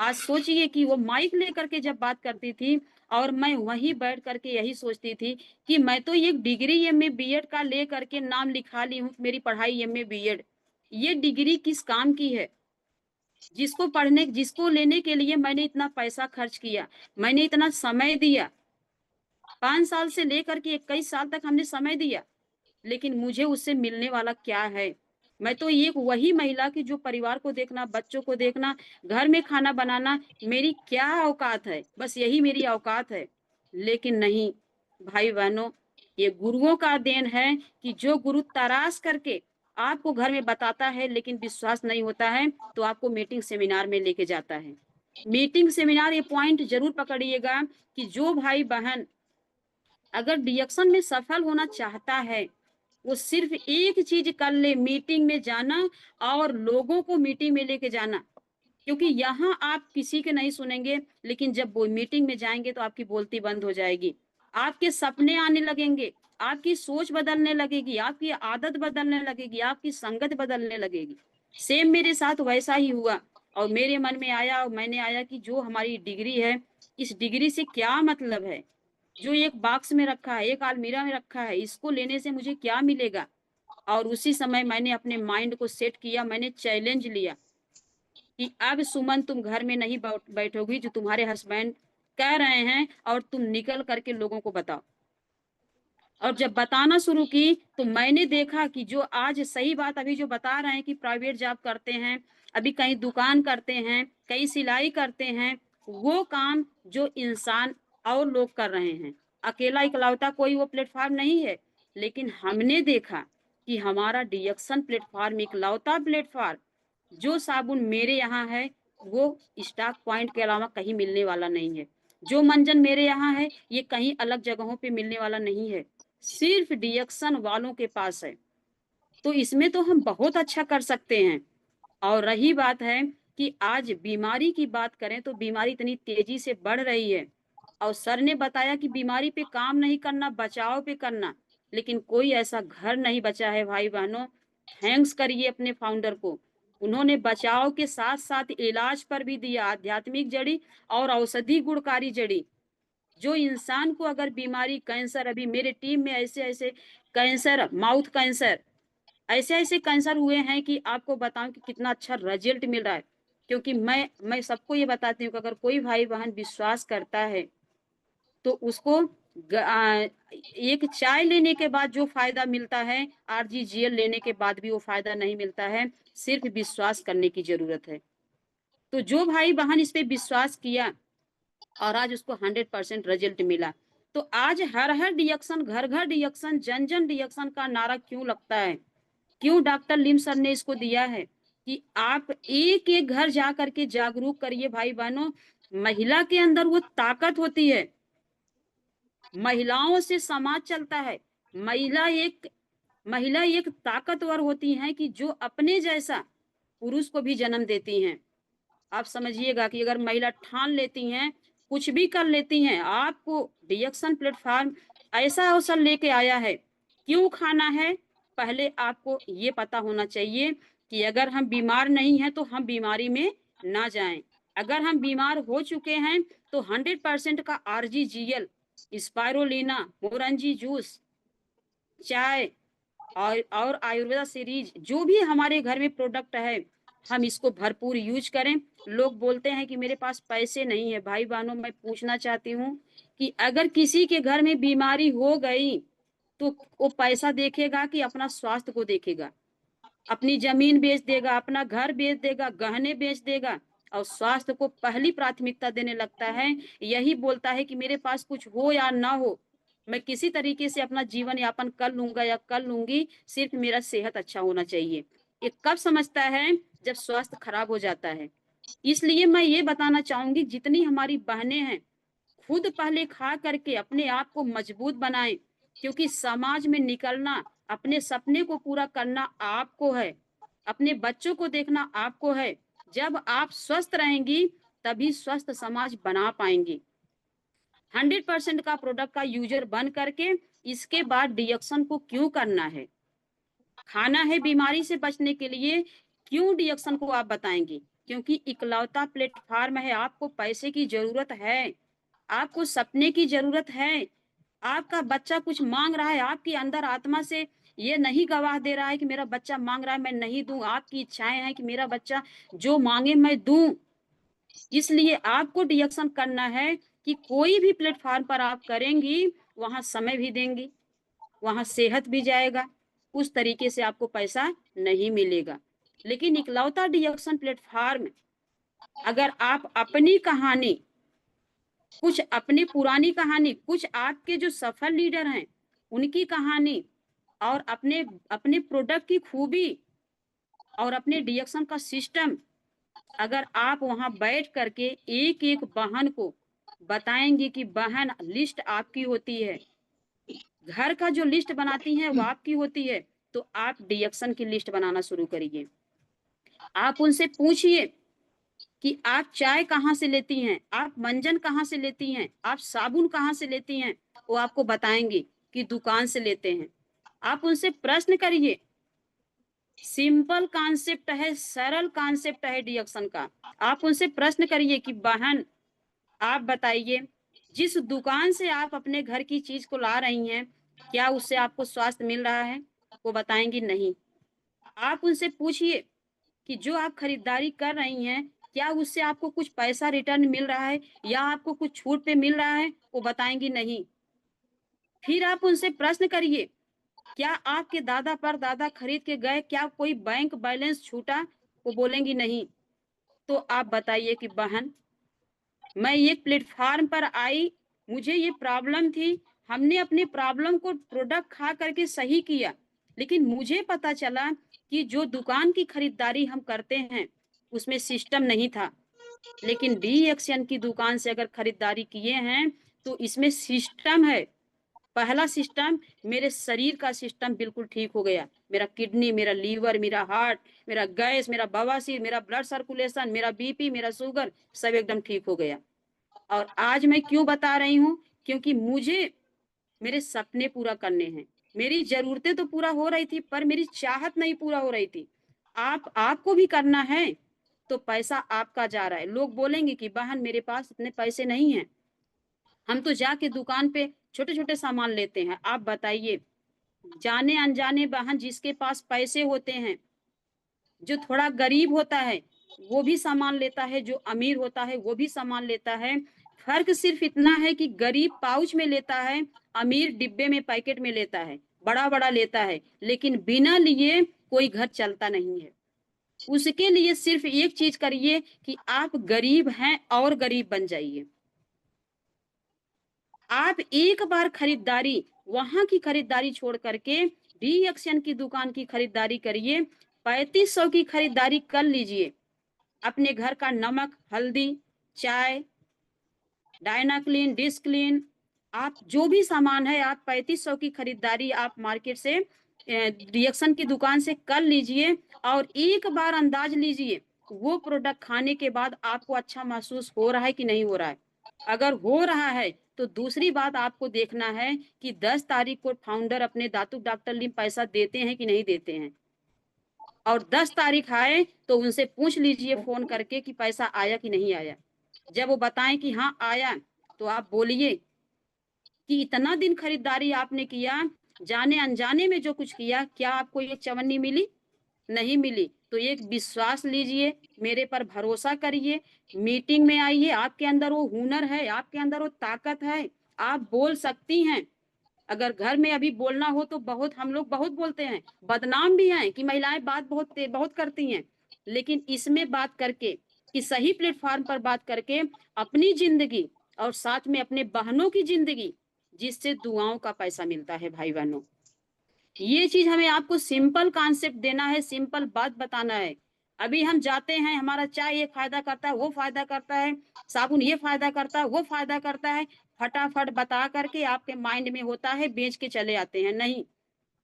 आज सोचिए कि वो माइक लेकर के जब बात करती थी और मैं वहीं बैठ कर के यही सोचती थी कि मैं तो एक डिग्री एमए बीएड का ले करके नाम लिखा ली हूँ, मेरी पढ़ाई एमए बीएड। ये डिग्री किस काम की है? जिसको लेने के लिए मैंने इतना पैसा खर्च किया, मैंने इतना समय दिया, 5 साल से लेकर के 21 साल तक हमने समय दिया, लेकिन मुझे उससे मिलने वाला क्या है? मैं तो एक वही महिला कि जो परिवार को देखना, बच्चों को देखना, घर में खाना बनाना, मेरी क्या औकात है? बस यही मेरी औकात है। लेकिन नहीं, भाई-बहनों, ये गुरुओं का देन है कि जो गुरु तराश करके आपको घर में बताता है, लेकिन विश्वास नहीं होता है, तो आपको मीटिंग सेमिनार में लेके जाता है। मीटिंग सेमिनार ये पॉइंट ज़रूर पकड़िएगा कि जो भाई-बहन अगर डिएक्शन में सफल होना चाहता है, वो सिर्फ़ एक चीज़ कर ले, मीटिंग में जाना और लोगों को मीटिंग में लेके जाना। क्योंकि यहाँ आप किसी के नहीं सुनेंगे, लेकिन जब वो मीटिंग में जाएँगे तो आपकी बोलती बंद हो जाएगी। आपके सपने आने लगेंगे, आपकी सोच बदलने लगेगी, आपकी आदत बदलने लगेगी, आपकी संगत बदलने लगेगी। सेम मेरे साथ वैसा ही हुआ और मेरे मन में आया और मैंने आया कि जो हमारी डिग्री है, इस डिग्री से क्या मतलब है? जो एक बॉक्स में रखा है, एक अलमीरा में रखा है, इसको लेने से मुझे क्या मिलेगा? और उसी समय मैंने अपने माइंड को सेट किया, मैंने चैलेंज लिया कि अब सुमन तुम घर में नहीं बैठोगी जो तुम्हारे हस्बैंड कह रहे हैं और तुम निकल करके लोगों को बताओ। और जब बताना शुरू की तो मैंने देखा कि जो आज सही बात अभी जो बता रहे हैं कि प्राइवेट जॉब करते हैं, अभी कहीं दुकान करते हैं, कहीं सिलाई करते हैं, वो काम जो इंसान और लोग कर रहे हैं। अकेला इकलौता कोई वो प्लेटफ़ॉर्म नहीं है, लेकिन हमने देखा कि हमारा डिएक्शन प्लेटफ़ॉर्म इकलौता प्लेटफ़ॉर्म जो साबुन मेरे यहाँ है, वो स्टॉक पॉइंट के अलावा कहीं मिलने वाला नहीं है। जो मंजन मेरे यहाँ है, ये कहीं अलग जगहों पे मिलने वाला नहीं है, सिर्फ़ डिएक्शन वालों के पास है। तो इसमें तो हम बहुत अच्छा कर सकते हैं। और रही बात है कि आज बीमारी की बात करें तो बीमारी इतनी तेज़ी से बढ़ रही है और सर ने बताया कि बीमारी पे काम नहीं करना, बचाव पे करना। लेकिन कोई ऐसा घर नहीं बचा है भाई-बहनों, थैंक्स करिए अपने फाउंडर को। उन्होंने बचाव के साथ-साथ इलाज पर भी दिया, आध्यात्मिक जड़ी और औषधि गुणकारी जड़ी। जो इंसान को अगर बीमारी कैंसर अभी मेरे टीम में ऐसे-ऐसे कैंसर, माउथ कैंसर, ऐसे-ऐसे कैंसर हुए हैं कि आपको बताऊँ कि कितना अच्छा रिज़ल्ट मिल रहा है। क्योंकि मैं सबको ये बताती हूँ कि अगर कोई भाई बहन विश्वास करता है तो उसको एक चाय लेने के बाद जो फायदा मिलता है, आरजीजीएल लेने के बाद भी वो फायदा नहीं मिलता है, सिर्फ विश्वास करने की जरूरत है। तो जो भाई बहन इस पे विश्वास किया और आज उसको 100% रिजल्ट मिला, तो आज हर हर रिएक्शन, घर घर रिएक्शन, जन जन रिएक्शन का नारा क्यों लगता है? क्यों डॉक्टर लिम सर ने इसको दिया है कि आप एक एक घर जा करके जागरूक करिए भाई बहनों। महिला के अंदर वो ताकत होती है, महिलाओं से समाज चलता है। महिला एक ताकतवर होती है कि जो अपने जैसा पुरुष को भी जन्म देती हैं। आप समझिएगा कि अगर महिला ठान लेती हैं, कुछ भी कर लेती हैं, आपको रिएक्शन प्लेटफॉर्म ऐसा अवसर लेके आया है। क्यों खाना है? पहले आपको ये पता होना चाहिए कि अगर हम बीमार नहीं हैं तो हम बीमारी में ना जाएं। अगर हम बीमार हो चुके हैं तो 100% का आरजीजीएल, स्पाइरोलिना, मोरंजी जूस, चाय और आयुर्वेदा सीरीज, जो भी हमारे घर में प्रोडक्ट है, हम इसको भरपूर यूज करें। लोग बोलते हैं कि मेरे पास पैसे नहीं है। भाई बहनों, मैं पूछना चाहती हूँ कि अगर किसी के घर में बीमारी हो गई तो वो पैसा देखेगा कि अपना स्वास्थ्य को देखेगा? अपनी जमीन बेच देगा, अपना घर बेच देगा, गहने बेच देगा और स्वास्थ्य को पहली प्राथमिकता देने लगता है। यही बोलता है कि मेरे पास कुछ हो या ना हो, मैं किसी तरीके से अपना जीवन यापन कर लूंगा या कर लूंगी, सिर्फ मेरा सेहत अच्छा होना चाहिए। ये कब समझता है? जब स्वास्थ्य खराब हो जाता है। इसलिए मैं ये बताना चाहूंगी, जितनी हमारी बहनें हैं, खुद पहले खा करके अपने आप को मजबूत बनाएं, क्योंकि समाज में निकलना, अपने सपने को पूरा करना आपको है, अपने बच्चों को देखना आपको है। जब आप स्वस्थ रहेंगी तभी स्वस्थ समाज बना पाएंगी। 100% का प्रोडक्ट का यूजर बन करके इसके बाद रिएक्शन को क्यों करना है? खाना है बीमारी से बचने के लिए, क्यों रिएक्शन को आप बताएंगी? क्योंकि इकलौता प्लेटफॉर्म है। आपको पैसे की जरूरत है, आपको सपने की जरूरत है। आपका बच्चा कुछ मांग रहा है, आपके अंदर आत्मा से ये नहीं गवाह दे रहा है कि मेरा बच्चा मांग रहा है मैं नहीं दूं। आपकी इच्छाएं हैं कि मेरा बच्चा जो मांगे मैं दूं। इसलिए आपको रिएक्शन करना है कि कोई भी प्लेटफॉर्म पर आप करेंगी, वहां समय भी देंगी, वहां सेहत भी जाएगा, उस तरीके से आपको पैसा नहीं मिलेगा। लेकिन इकलौता रिएक्शन प्लेटफॉर्म, अगर आप अपनी कहानी, कुछ अपनी पुरानी कहानी, कुछ आपके जो सफल लीडर हैं उनकी कहानी, और अपने अपने प्रोडक्ट की खूबी और अपने रिएक्शन का सिस्टम, अगर आप वहां बैठ करके एक एक बहन को बताएंगे कि बहन लिस्ट आपकी होती है, घर का जो लिस्ट बनाती है वो आपकी होती है, तो आप रिएक्शन की लिस्ट बनाना शुरू करिए। आप उनसे पूछिए कि आप चाय कहाँ से लेती हैं, आप मंजन कहाँ से लेती हैं, आप साबुन कहाँ से लेती हैं। वो आपको बताएंगे कि दुकान से लेते हैं। आप उनसे प्रश्न करिए। सिंपल कॉन्सेप्ट है, सरल कॉन्सेप्ट है रिएक्शन का। आप उनसे प्रश्न करिए कि बहन आप बताइए, जिस दुकान से आप अपने घर की चीज को ला रही हैं, क्या उससे आपको स्वास्थ्य मिल रहा है? वो बताएंगी नहीं। आप उनसे पूछिए कि जो आप खरीदारी कर रही हैं, क्या उससे आपको कुछ पैसा रिटर्न मिल रहा है या आपको कुछ छूट पे मिल रहा है? वो बताएंगी नहीं। फिर आप उनसे प्रश्न करिए, क्या आपके दादा पर दादा खरीद के गए, क्या कोई बैंक बैलेंस छूटा? वो बोलेंगी नहीं। तो आप बताइए कि बहन, मैं एक प्लेटफॉर्म पर आई, मुझे ये प्रॉब्लम थी, हमने अपने प्रॉब्लम को प्रोडक्ट खा करके सही किया, लेकिन मुझे पता चला कि जो दुकान की खरीदारी हम करते हैं उसमें सिस्टम नहीं था, लेकिन डी एक्शन की दुकान से अगर खरीदारी किए हैं तो इसमें सिस्टम है। पहला सिस्टम, मेरे शरीर का सिस्टम बिल्कुल ठीक हो गया। मेरा किडनी, मेरा लीवर, मेरा हार्ट, मेरा गैस, मेरा बवासीर, मेरा ब्लड सर्कुलेशन, मेरा बीपी, मेरा शुगर, सब एकदम ठीक हो गया। और आज मैं क्यों बता रही हूँ? क्योंकि मुझे मेरे सपने पूरा करने हैं। मेरी जरूरतें तो पूरा हो रही थी पर मेरी चाहत नहीं पूरा हो रही थी। आपको भी करना है तो पैसा आपका जा रहा है। लोग बोलेंगे कि बहन मेरे पास इतने पैसे नहीं हैं, हम तो जाके दुकान पे छोटे छोटे सामान लेते हैं। आप बताइए, जाने अनजाने बहन जिसके पास पैसे होते हैं, जो थोड़ा गरीब होता है, वो भी सामान लेता है, जो अमीर होता है वो भी सामान लेता है। फर्क सिर्फ इतना है कि गरीब पाउच में लेता है, अमीर डिब्बे में पैकेट में लेता है, बड़ा बड़ा लेता है, लेकिन बिना लिए कोई घर चलता नहीं है। उसके लिए सिर्फ एक चीज करिए कि आप गरीब हैं और गरीब बन जाइए। आप एक बार खरीदारी, वहां की खरीदारी छोड़ करके डी एक्शन की दुकान की खरीदारी करिए। 3500 की खरीदारी कर लीजिए। अपने घर का नमक, हल्दी, चाय, डायनाक्लीन, डिस्क्लीन, आप जो भी सामान है, आप 3500 की खरीदारी आप मार्केट से रिएक्शन की दुकान से कर लीजिए और एक बार अंदाज लीजिए वो प्रोडक्ट खाने के बाद आपको अच्छा महसूस हो रहा है कि नहीं हो रहा है। अगर हो रहा है तो दूसरी बात आपको देखना है कि 10 तारीख को फाउंडर अपने दातु डॉक्टर लिम पैसा देते हैं कि नहीं देते हैं। और 10 तारीख आए तो उनसे पूछ लीजिए फोन करके कि पैसा आया कि नहीं आया। जब वो बताएं कि हाँ आया, तो आप बोलिए कि इतना दिन खरीदारी आपने किया, जाने अनजाने में जो कुछ किया, क्या आपको एक चवन्नी मिली? नहीं मिली। तो एक विश्वास लीजिए, मेरे पर भरोसा करिए, मीटिंग में आइए। आपके अंदर वो हुनर है, आपके अंदर वो ताकत है, आप बोल सकती हैं। अगर घर में अभी बोलना हो तो बहुत, हम लोग बहुत बोलते हैं, बदनाम भी हैं कि महिलाएं बात बहुत बहुत करती हैं, लेकिन इसमें बात करके, कि सही प्लेटफॉर्म पर बात करके अपनी जिंदगी और साथ में अपने बहनों की जिंदगी, जिससे दुआओं का पैसा मिलता है भाई बहनों। ये चीज हमें आपको सिंपल कॉन्सेप्ट देना है, सिंपल बात बताना है। अभी हम जाते हैं, हमारा चाय ये फायदा करता है, वो फायदा करता है, साबुन ये फायदा करता है, वो फायदा करता है, फटाफट बता करके आपके माइंड में होता है, बेच के चले आते हैं। नहीं,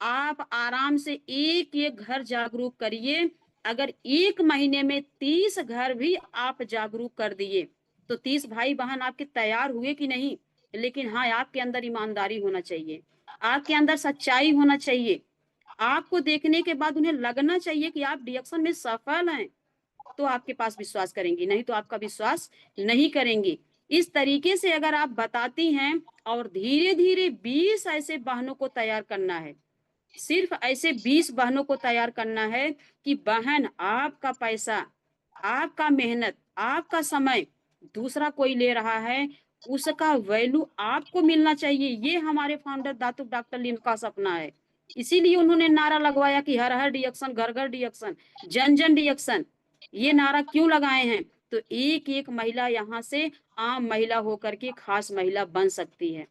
आप आराम से एक एक घर जागरूक करिए। अगर एक महीने में 30 घर भी आप जागरूक कर दिए तो 30 भाई बहन आपके तैयार हुए कि नहीं। लेकिन हाँ, आपके अंदर ईमानदारी होना चाहिए, आपके अंदर सच्चाई होना चाहिए। आपको देखने के बाद उन्हें लगना चाहिए कि आप डिएक्शन में सफल हैं, तो आपके पास विश्वास करेंगी, नहीं तो आपका विश्वास नहीं करेंगी। इस तरीके से अगर आप बताती हैं, और धीरे धीरे 20 ऐसे बहनों को तैयार करना है, सिर्फ ऐसे 20 बहनों को तैयार करना है कि बहन, आपका पैसा, आपका मेहनत, आपका समय दूसरा कोई ले रहा है, उसका वैल्यू आपको मिलना चाहिए। ये हमारे फाउंडर दातु डॉक्टर लिम का सपना है। इसीलिए उन्होंने नारा लगवाया कि हर हर डिएक्शन, घर घर डिएक्शन, जन जन डिएक्शन। ये नारा क्यों लगाए हैं? तो एक एक महिला यहाँ से आम महिला होकर के खास महिला बन सकती है,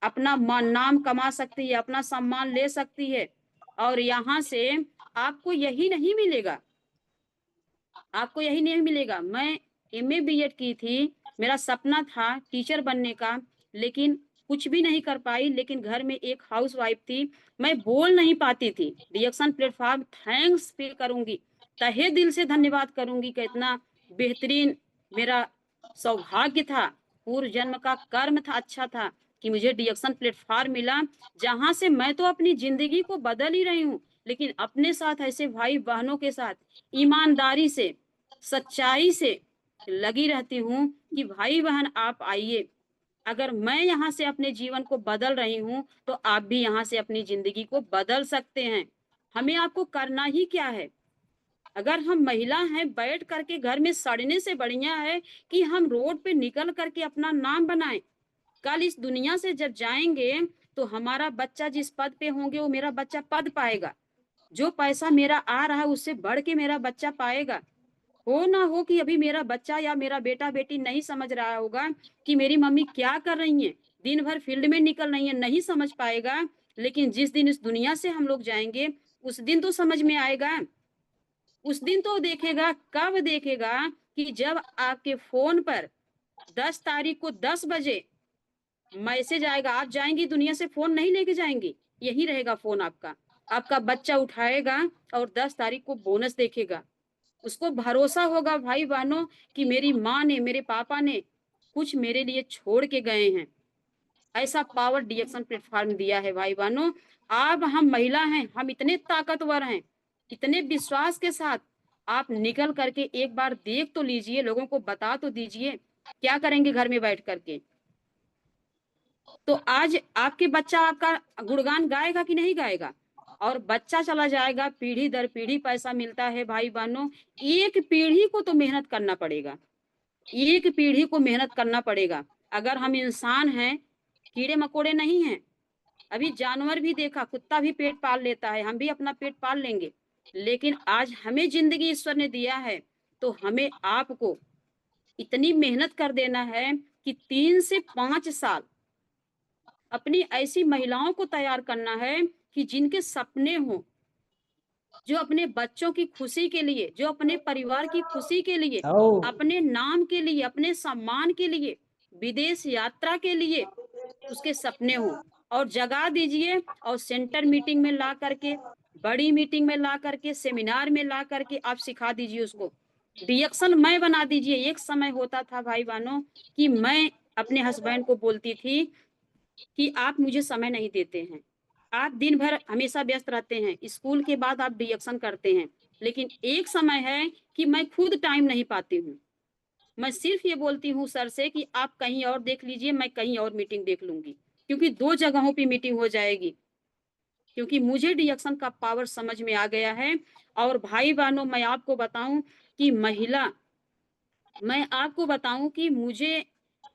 अपना नाम कमा सकती है, अपना सम्मान ले सकती है। और यहाँ से आपको यही नहीं मिलेगा, आपको यही नहीं मिलेगा। मैं एमए बीएड की थी, मेरा सपना था टीचर बनने का, लेकिन कुछ भी नहीं कर पाई। लेकिन घर में एक हाउस वाइफ थी, मैं बोल नहीं पाती थी। रिएक्शन प्लेटफॉर्म थैंक्स फील करूंगी, तहे दिल से धन्यवाद करूंगी कि इतना बेहतरीन मेरा सौभाग्य था, पूर्व जन्म का कर्म था, अच्छा था कि मुझे रिएक्शन प्लेटफॉर्म मिला, जहां से मैं तो अपनी जिंदगी को बदल ही रही हूँ, लेकिन अपने साथ ऐसे भाई बहनों के साथ ईमानदारी से, सच्चाई से लगी रहती हूँ कि भाई बहन आप आइए। अगर मैं यहाँ से अपने जीवन को बदल रही हूँ तो आप भी यहाँ से अपनी जिंदगी को बदल सकते हैं। हमें आपको करना ही क्या है? अगर हम महिला हैं, बैठ करके घर में सड़ने से बढ़िया है कि हम रोड पे निकल करके अपना नाम बनाएं। कल इस दुनिया से जब जाएंगे तो हमारा बच्चा जिस पद पे होंगे, वो मेरा बच्चा पद पाएगा। जो पैसा मेरा आ रहा है उससे बढ़ के मेरा बच्चा पाएगा। हो ना हो कि अभी मेरा बच्चा या मेरा बेटा बेटी नहीं समझ रहा होगा कि मेरी मम्मी क्या कर रही है, दिन भर फील्ड में निकल रही है, नहीं समझ पाएगा। लेकिन जिस दिन इस दुनिया से हम लोग जाएंगे, उस दिन तो समझ में आएगा। उस दिन तो देखेगा, कब देखेगा? कि जब आपके फोन पर 10 तारीख को 10 बजे मैसेज आएगा। आप जाएंगी दुनिया से, फोन नहीं लेके जाएंगी, यही रहेगा फोन आपका। आपका बच्चा उठाएगा और 10 तारीख को बोनस देखेगा। उसको भरोसा होगा भाई बहनों कि मेरी माँ ने, मेरे पापा ने कुछ मेरे लिए छोड़ के गए हैं। ऐसा पावर डिएक्शन प्लेटफॉर्म दिया है भाई बहनों। आप, हम महिला हैं, हम इतने ताकतवर हैं, इतने विश्वास के साथ आप निकल करके एक बार देख तो लीजिए, लोगों को बता तो दीजिए। क्या करेंगे घर में बैठ करके? तो आज आपके बच्चा आपका गुणगान गाएगा कि नहीं गाएगा? और बच्चा चला जाएगा, पीढ़ी दर पीढ़ी पैसा मिलता है भाई बहनों। एक पीढ़ी को तो मेहनत करना पड़ेगा, एक पीढ़ी को मेहनत करना पड़ेगा। अगर हम इंसान हैं, कीड़े मकोड़े नहीं हैं। अभी जानवर भी देखा, कुत्ता भी पेट पाल लेता है, हम भी अपना पेट पाल लेंगे। लेकिन आज हमें जिंदगी ईश्वर ने दिया है, तो हमें आपको इतनी मेहनत कर देना है कि 3 से 5 साल अपनी ऐसी महिलाओं को तैयार करना है कि जिनके सपने हों, जो अपने बच्चों की खुशी के लिए, जो अपने परिवार की खुशी के लिए, अपने नाम के लिए, अपने सम्मान के लिए, विदेश यात्रा के लिए उसके सपने हों। और जगा दीजिए और सेंटर मीटिंग में ला करके, बड़ी मीटिंग में ला करके, सेमिनार में ला करके आप सिखा दीजिए उसको। रिएक्शन मैं बना दीजिए। एक समय होता था भाई बहनों कि मैं अपने हस्बैंड को बोलती थी कि आप मुझे समय नहीं देते हैं, आप दिन भर हमेशा व्यस्त रहते हैं, स्कूल के बाद आप रिएक्शन करते हैं। लेकिन एक समय है कि मैं खुद टाइम नहीं पाती हूँ। मैं सिर्फ ये बोलती हूँ सर से कि आप कहीं और देख लीजिए, मैं कहीं और मीटिंग देख लूंगी, क्योंकि 2 जगहों पे मीटिंग हो जाएगी। क्योंकि मुझे रिएक्शन का पावर समझ में आ गया है। और भाई बहनों, मैं आपको बताऊं कि मुझे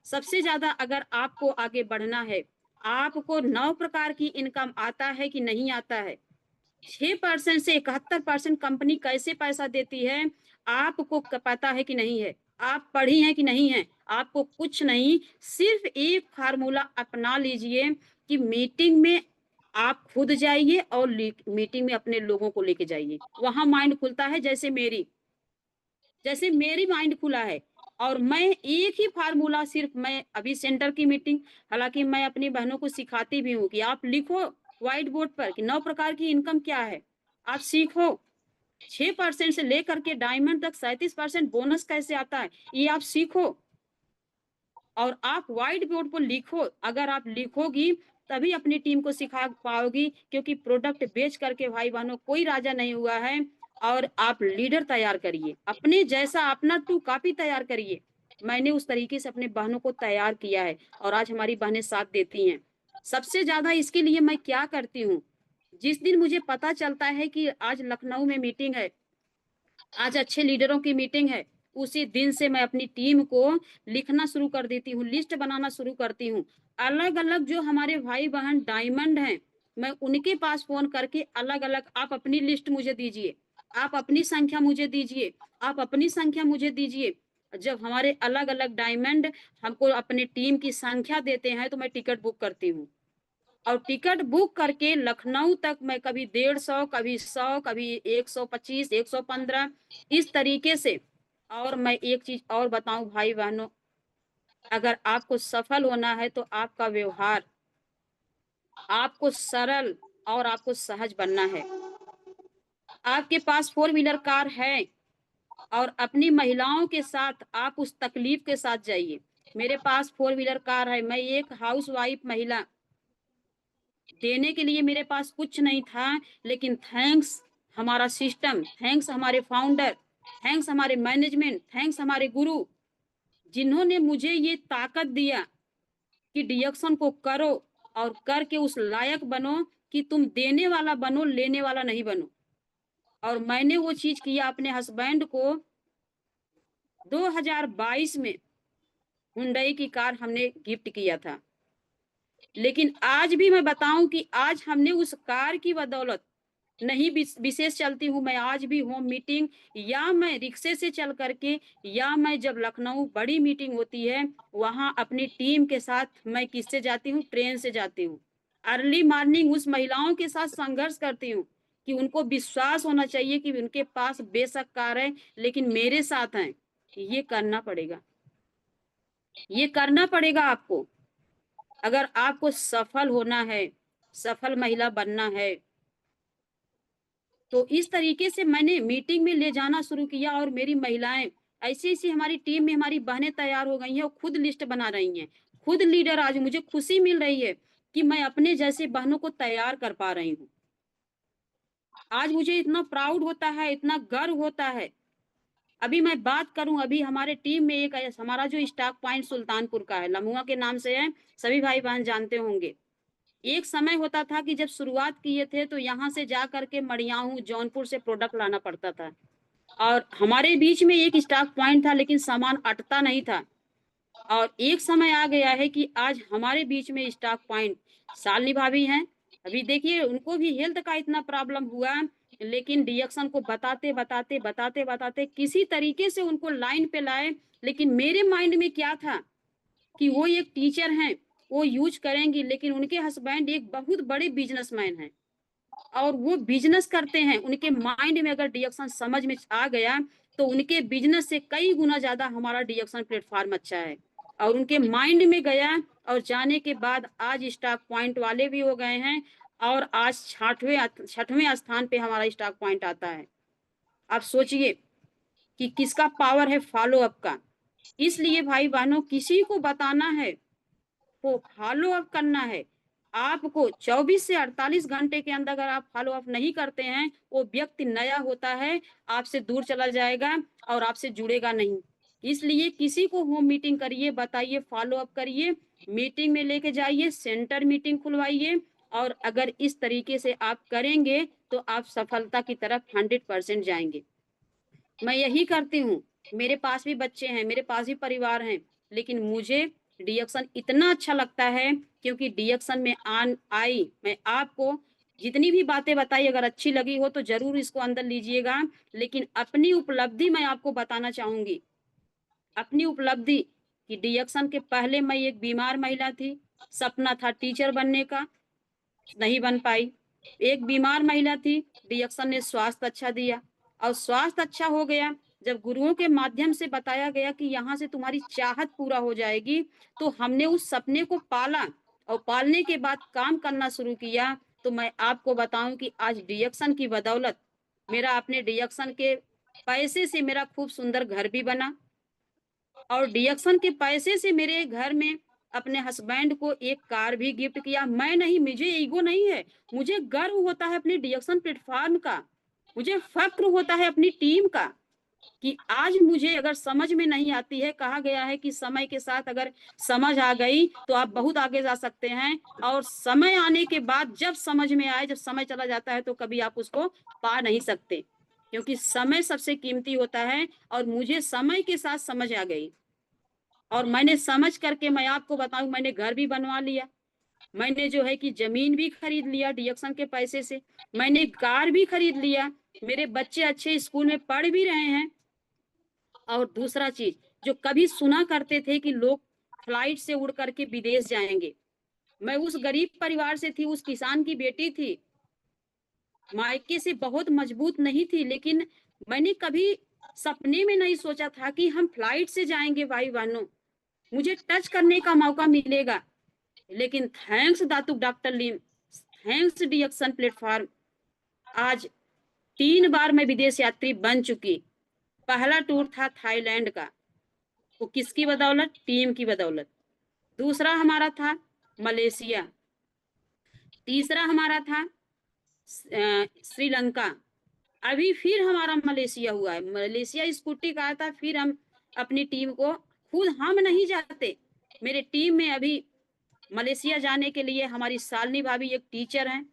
सबसे ज्यादा, अगर आपको आगे बढ़ना है, आपको 9 प्रकार की इनकम आता है कि नहीं आता है, 6% से 71% कंपनी कैसे पैसा देती है, आपको पता है कि नहीं है, आप पढ़ी हैं कि नहीं है, आपको कुछ नहीं, सिर्फ एक फार्मूला अपना लीजिए कि मीटिंग में आप खुद जाइए और मीटिंग में अपने लोगों को लेके जाइए। वहां माइंड खुलता है, जैसे मेरी माइंड खुला है। और मैं एक ही फार्मूला, सिर्फ मैं अभी सेंटर की मीटिंग, हालांकि मैं अपनी बहनों को सिखाती भी हूँ कि आप लिखो व्हाइट बोर्ड पर कि 9 प्रकार की इनकम क्या है, आप सीखो। 6% से लेकर के डायमंड तक 37% बोनस कैसे आता है, ये आप सीखो और आप व्हाइट बोर्ड पर लिखो। अगर आप लिखोगी तभी अपनी टीम को सिखा पाओगी, क्योंकि प्रोडक्ट बेच करके भाई बहनों कोई राजा नहीं हुआ है। और आप लीडर तैयार करिए, अपने जैसा अपना 2 कॉपी तैयार करिए। मैंने उस तरीके से अपने बहनों को तैयार किया है और आज हमारी बहनें साथ देती हैं। सबसे ज्यादा इसके लिए मैं क्या करती हूँ, जिस दिन मुझे पता चलता है कि आज लखनऊ में मीटिंग है, आज अच्छे लीडरों की मीटिंग है, उसी दिन से मैं अपनी टीम को लिखना शुरू कर देती हूँ, लिस्ट बनाना शुरू करती हूँ। अलग अलग जो हमारे भाई बहन डायमंड हैं, मैं उनके पास फोन करके अलग अलग, आप अपनी लिस्ट मुझे दीजिए, आप अपनी संख्या मुझे दीजिए, आप अपनी संख्या मुझे दीजिए। जब हमारे अलग अलग डायमंड हमको अपनी टीम की संख्या देते हैं तो मैं टिकट बुक करती हूँ। और टिकट बुक करके लखनऊ तक मैं कभी 150, कभी 100, कभी 125, 115, इस तरीके से। और मैं एक चीज और बताऊं भाई बहनों, अगर आपको सफल होना है तो आपका व्यवहार, आपको सरल और आपको सहज बनना है। आपके पास 4 व्हीलर कार है और अपनी महिलाओं के साथ आप उस तकलीफ के साथ जाइए। मेरे पास 4 व्हीलर कार है, मैं एक हाउस वाइफ महिला, देने के लिए मेरे पास कुछ नहीं था, लेकिन थैंक्स हमारा सिस्टम, थैंक्स हमारे फाउंडर, थैंक्स हमारे मैनेजमेंट, थैंक्स हमारे गुरु, जिन्होंने मुझे ये ताकत दिया कि डिएक्शन को करो और करके उस लायक बनो कि तुम देने वाला बनो, लेने वाला नहीं बनो। और मैंने वो चीज किया। अपने हस्बैंड को 2022 में हुंडई की कार हमने गिफ्ट किया था। लेकिन आज भी मैं बताऊं कि आज हमने उस कार की बदौलत नहीं विशेष चलती हूँ मैं, आज भी होम मीटिंग या मैं रिक्शे से चल करके, या मैं जब लखनऊ बड़ी मीटिंग होती है वहां अपनी टीम के साथ मैं किससे जाती हूँ, ट्रेन से जाती हूँ। अर्ली मॉर्निंग उस महिलाओं के साथ संघर्ष करती हूँ कि उनको विश्वास होना चाहिए कि उनके पास बेशक कार है लेकिन मेरे साथ हैं। ये करना पड़ेगा, ये करना पड़ेगा आपको। अगर आपको सफल होना है, सफल महिला बनना है, तो इस तरीके से मैंने मीटिंग में ले जाना शुरू किया। और मेरी महिलाएं ऐसी ऐसी, हमारी टीम में हमारी बहनें तैयार हो गई हैं और खुद लिस्ट बना रही हैं, खुद लीडर। आज मुझे खुशी मिल रही है कि मैं अपने जैसे बहनों को तैयार कर पा रही हूँ। आज मुझे इतना प्राउड होता है, इतना गर्व होता है। अभी मैं बात करूं, अभी हमारे टीम में एक हमारा जो स्टॉक पॉइंट सुल्तानपुर का है, लम्हुआ के नाम से है, सभी भाई बहन जानते होंगे। एक समय होता था कि जब शुरुआत किए थे तो यहाँ से जा करके मड़ियाहू जौनपुर से प्रोडक्ट लाना पड़ता था, और हमारे बीच में एक स्टॉक पॉइंट था लेकिन सामान अटता नहीं था। और एक समय आ गया है कि आज हमारे बीच में स्टॉक पॉइंट शालिनी भाभी हैं। अभी देखिए उनको भी हेल्थ का इतना प्रॉब्लम हुआ, लेकिन डिएक्शन को बताते बताते बताते बताते किसी तरीके से उनको लाइन पे लाए। लेकिन मेरे माइंड में क्या था कि वो एक टीचर हैं, वो यूज करेंगी, लेकिन उनके हस्बैंड एक बहुत बड़े बिजनेसमैन हैं और वो बिजनेस करते हैं। उनके माइंड में अगर डिएक्शन समझ में आ गया तो उनके बिजनेस से कई गुना ज्यादा हमारा डिएक्शन प्लेटफॉर्म अच्छा है। और उनके माइंड में गया और जाने के बाद आज स्टॉक पॉइंट वाले भी हो गए हैं, और आज छठवें स्थान पे हमारा स्टॉक पॉइंट आता है। आप सोचिए कि किसका पावर है फॉलो अप का। इसलिए भाई बहनों, किसी को बताना है को फॉलो अप करना है। आपको 24 से 48 घंटे के अंदर अगर आप फॉलो अप नहीं करते हैं, वो व्यक्ति नया होता है, आपसे दूर चला जाएगा और आपसे जुड़ेगा नहीं। इसलिए किसी को होम मीटिंग करिए, बताइए, फॉलो अप करिए, मीटिंग में लेके जाइए, सेंटर मीटिंग खुलवाइए। और अगर इस तरीके से आप करेंगे तो आप सफलता की तरफ 100% जाएंगे। मैं यही करती हूँ। मेरे पास भी बच्चे हैं, मेरे पास भी परिवार हैं, लेकिन मुझे डिएक्शन इतना अच्छा लगता है क्योंकि डिएक्शन में आई मैं आपको जितनी भी बातें बताई, अगर अच्छी लगी हो तो जरूर इसको अंदर लीजिएगा। लेकिन अपनी उपलब्धि मैं आपको बताना चाहूंगी, अपनी उपलब्धि कि डिएक्शन के पहले मैं एक बीमार महिला थी, सपना था टीचर बनने का, नहीं बन पाई। एक बीमार महिला थी, डिएक्शन ने स्वास्थ्य अच्छा दिया और स्वास्थ्य अच्छा हो गया। जब गुरुओं के माध्यम से बताया गया कि यहाँ से तुम्हारी चाहत पूरा हो जाएगी, तो हमने उस सपने को पाला और पालने के बाद काम करना शुरू किया। तो मैं आपको बताऊं कि आज डिएक्शन की बदौलत मेरा अपने डिएक्शन के पैसे से मेरा खूब सुंदर घर भी बना, और डिएक्शन के पैसे से मेरे घर में अपने हस्बैंड को एक कार भी गिफ्ट किया। मैं नहीं, मुझे ईगो नहीं है, मुझे गर्व होता है अपने डिएक्शन प्लेटफॉर्म का, मुझे फक्र होता है अपनी टीम का कि आज मुझे अगर समझ में नहीं आती है, कहा गया है कि समय के साथ अगर समझ आ गई तो आप बहुत आगे जा सकते हैं, और समय आने के बाद जब समझ में आए, जब समय चला जाता है तो कभी आप उसको पा नहीं सकते, क्योंकि समय सबसे कीमती होता है। और मुझे समय के साथ समझ आ गई और मैंने समझ करके, मैं आपको बताऊं, मैंने घर भी बनवा लिया, मैंने जो है कि जमीन भी खरीद लिया डिएक्शन के पैसे से, मैंने कार भी खरीद लिया, मेरे बच्चे अच्छे स्कूल में पढ़ भी रहे हैं। और दूसरा चीज, जो कभी सुना करते थे कि लोग फ्लाइट से उड़ करके विदेश जाएंगे, मैं उस गरीब परिवार से थी, उस किसान की बेटी थी, मायके से बहुत मजबूत नहीं थी, लेकिन मैंने कभी सपने में नहीं सोचा था कि हम फ्लाइट से जाएंगे भाई बहनों, मुझे टच करने का मौका मिलेगा। लेकिन थैंक्स दातु डॉक्टर लीम, थैंक्स डिएक्शन प्लेटफॉर्म, आज 3 बार मैं विदेश यात्री बन चुकी। पहला टूर था थाईलैंड का, वो किसकी बदौलत? टीम की बदौलत। दूसरा हमारा था मलेशिया, तीसरा हमारा था श्रीलंका, अभी फिर हमारा मलेशिया हुआ है। मलेशिया स्कूटी का आया था, फिर हम अपनी टीम को, खुद हम नहीं जाते, मेरे टीम में अभी मलेशिया जाने के लिए हमारी शालिनी भाभी एक टीचर हैं,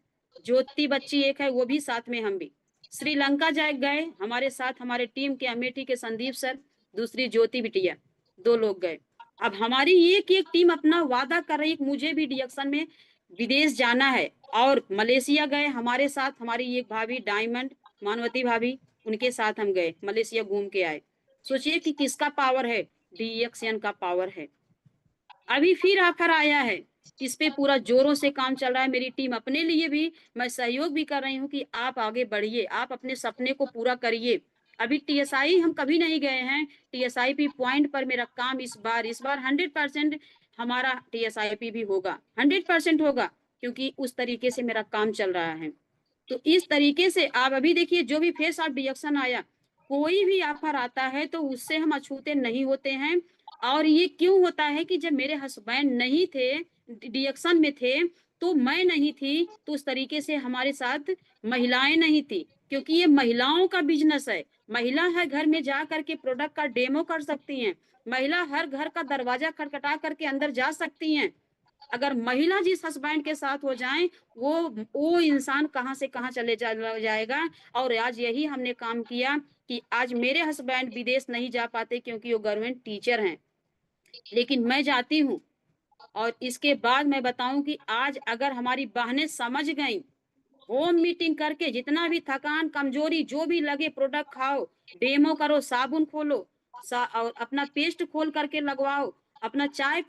ज्योति बच्ची एक है, वो भी साथ में, हम भी श्रीलंका जाए गए हमारे साथ, हमारे टीम के अमेठी के संदीप सर, दूसरी ज्योति बिटिया, 2 लोग गए। अब हमारी एक एक टीम अपना वादा कर रही है कि मुझे भी डिएक्शन में विदेश जाना है, और मलेशिया गए हमारे साथ हमारी एक भाभी डायमंड मानवती भाभी, उनके साथ हम गए मलेशिया, घूम के आए। सोचिए कि किसका पावर है? डिएक्शन का पावर है। अभी फिर ऑफर आया है, इस पे पूरा जोरों से काम चल रहा है। मेरी टीम, अपने लिए भी मैं सहयोग भी कर रही हूँ कि आप आगे बढ़िए, आप अपने सपने को पूरा करिए। अभी टीएसआई हम कभी नहीं गए हैं, टीएसआईपी पॉइंट पर मेरा काम इस बार 100% हमारा टीएसआईपी भी होगा, 100% होगा, क्योंकि उस तरीके से मेरा काम चल रहा है। तो इस तरीके से आप अभी देखिए, जो भी फेस ऑफ डिएक्शन आया, कोई भी ऑफर आता है तो उससे हम अछूते नहीं होते हैं। और ये क्यों होता है कि जब मेरे हस्बैंड नहीं थे, डिएक्शन में थे, तो मैं नहीं थी, तो उस तरीके से हमारे साथ महिलाएं नहीं थी, क्योंकि ये महिलाओं का बिजनेस है। महिला हर घर में जा करके प्रोडक्ट का डेमो कर सकती हैं, महिला हर घर का दरवाजा खटखटा करके अंदर जा सकती हैं। अगर महिला जिस हस्बैंड के साथ हो जाए, वो इंसान कहाँ से कहाँ चले जाएगा। और आज यही हमने काम किया कि आज मेरे हस्बैंड विदेश नहीं जा पाते क्योंकि वो गवर्नमेंट टीचर हैं, लेकिन मैं जाती हूँ। और इसके बाद मैं बताऊं कि आज अगर हमारी बहनें समझ गईं, होम मीटिंग करके जितना भी थकान कमजोरी जो भी लगे प्रोडक्ट खाओ, डेमो करो, साबुन खोलो, और अपना पेस्ट खोल करके लगवाओ, अपना चाय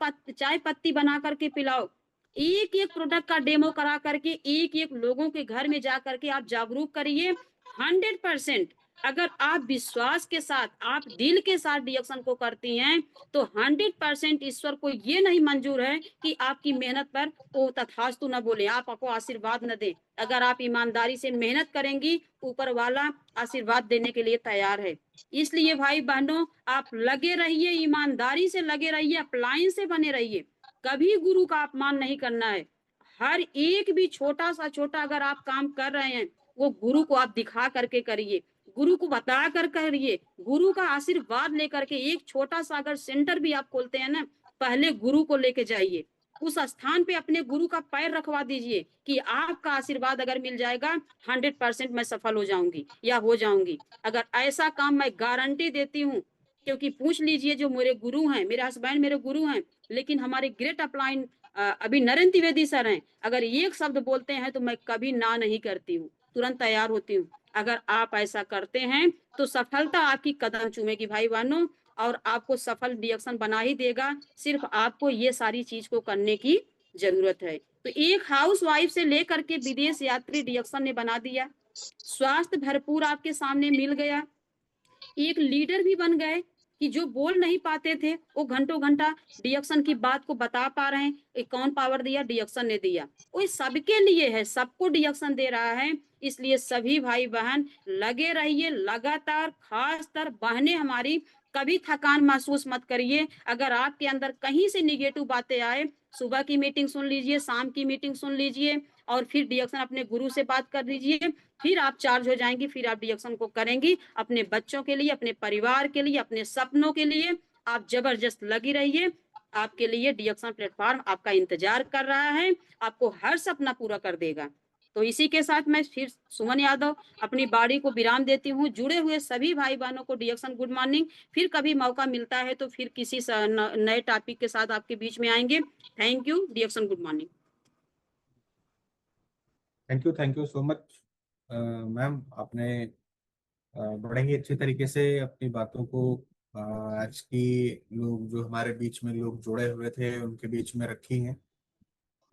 पत्ती बना करके पिलाओ, एक एक प्रोडक्ट का डेमो करा करके एक एक लोगों के घर में जा करके आप जागरूक करिए। 100% अगर आप विश्वास के साथ, आप दिल के साथ डिएक्शन को करती हैं, तो 100% ईश्वर को ये नहीं मंजूर है कि आपकी मेहनत पर वो तथास्तु न बोले, आपको आशीर्वाद न दे। अगर आप ईमानदारी से मेहनत करेंगी, ऊपर वाला आशीर्वाद देने के लिए तैयार है। इसलिए भाई बहनों, आप लगे रहिए, ईमानदारी से लगे रहिए, अपलाइन से बने रहिए। कभी गुरु का अपमान नहीं करना है। हर एक भी छोटा सा छोटा अगर आप काम कर रहे हैं, वो गुरु को आप दिखा करके करिए, गुरु को बता कर करिए, गुरु का आशीर्वाद लेकर के। एक छोटा सा अगर सेंटर भी आप खोलते हैं ना, पहले गुरु को लेके जाइए, उस स्थान पे अपने गुरु का पैर रखवा दीजिए कि आपका आशीर्वाद अगर मिल जाएगा, 100% मैं सफल हो जाऊंगी या हो जाऊंगी। अगर ऐसा काम मैं गारंटी देती हूँ, क्योंकि पूछ लीजिए जो मेरे गुरु हैं, मेरे हस्बैंड मेरे गुरु हैं, लेकिन हमारे ग्रेट अपलाइन अभी नरेंद्र त्रिवेदी सर हैं, अगर एक शब्द बोलते हैं तो मैं कभी ना नहीं करती हूँ, तुरंत तैयार होती हूँ। अगर आप ऐसा करते हैं तो सफलता आपकी कदम चूमेगी भाई बहनों, और आपको सफल डिएक्शन बना ही देगा। सिर्फ आपको ये सारी चीज को करने की जरूरत है। तो एक हाउस वाइफ से लेकर के विदेश यात्री डिएक्शन ने बना दिया, स्वास्थ्य भरपूर आपके सामने मिल गया, एक लीडर भी बन गए कि जो बोल नहीं पाते थे वो घंटों घंटा डिएक्शन की बात को बता पा रहे हैं। कौन पावर दिया? डिएक्शन ने दिया। वो सबके लिए है, सबको डिएक्शन दे रहा है। इसलिए सभी भाई बहन लगे रहिए लगातार, खासकर बहनें हमारी, कभी थकान महसूस मत करिए। अगर आपके अंदर कहीं से निगेटिव बातें आए, सुबह की मीटिंग सुन लीजिए, शाम की मीटिंग सुन लीजिए, और फिर डिएक्शन अपने गुरु से बात कर लीजिए, फिर आप चार्ज हो जाएंगी, फिर आप डिएक्शन को करेंगी अपने बच्चों के लिए, अपने परिवार के लिए, अपने सपनों के लिए। आप जबरदस्त लगी रहिए, आपके लिए डिएक्शन प्लेटफॉर्म आपका इंतजार कर रहा है, आपको हर सपना पूरा कर देगा। तो इसी के साथ मैं फिर सुमन यादव अपनी बाड़ी को विराम देती हूँ। जुड़े हुए सभी भाई बहनों को डिएक्शन गुड मॉर्निंग। फिर कभी मौका मिलता है तो फिर किसी नए टॉपिक के साथ आपके बीच में आएंगे। Thank you. डिएक्शन good morning. Thank you so much ma'am. आपने बड़े ही अच्छे तरीके से अपनी बातों को आज की लोग जो हमारे बीच में लोग जुड़े हुए थे उनके बीच में रखी हैं।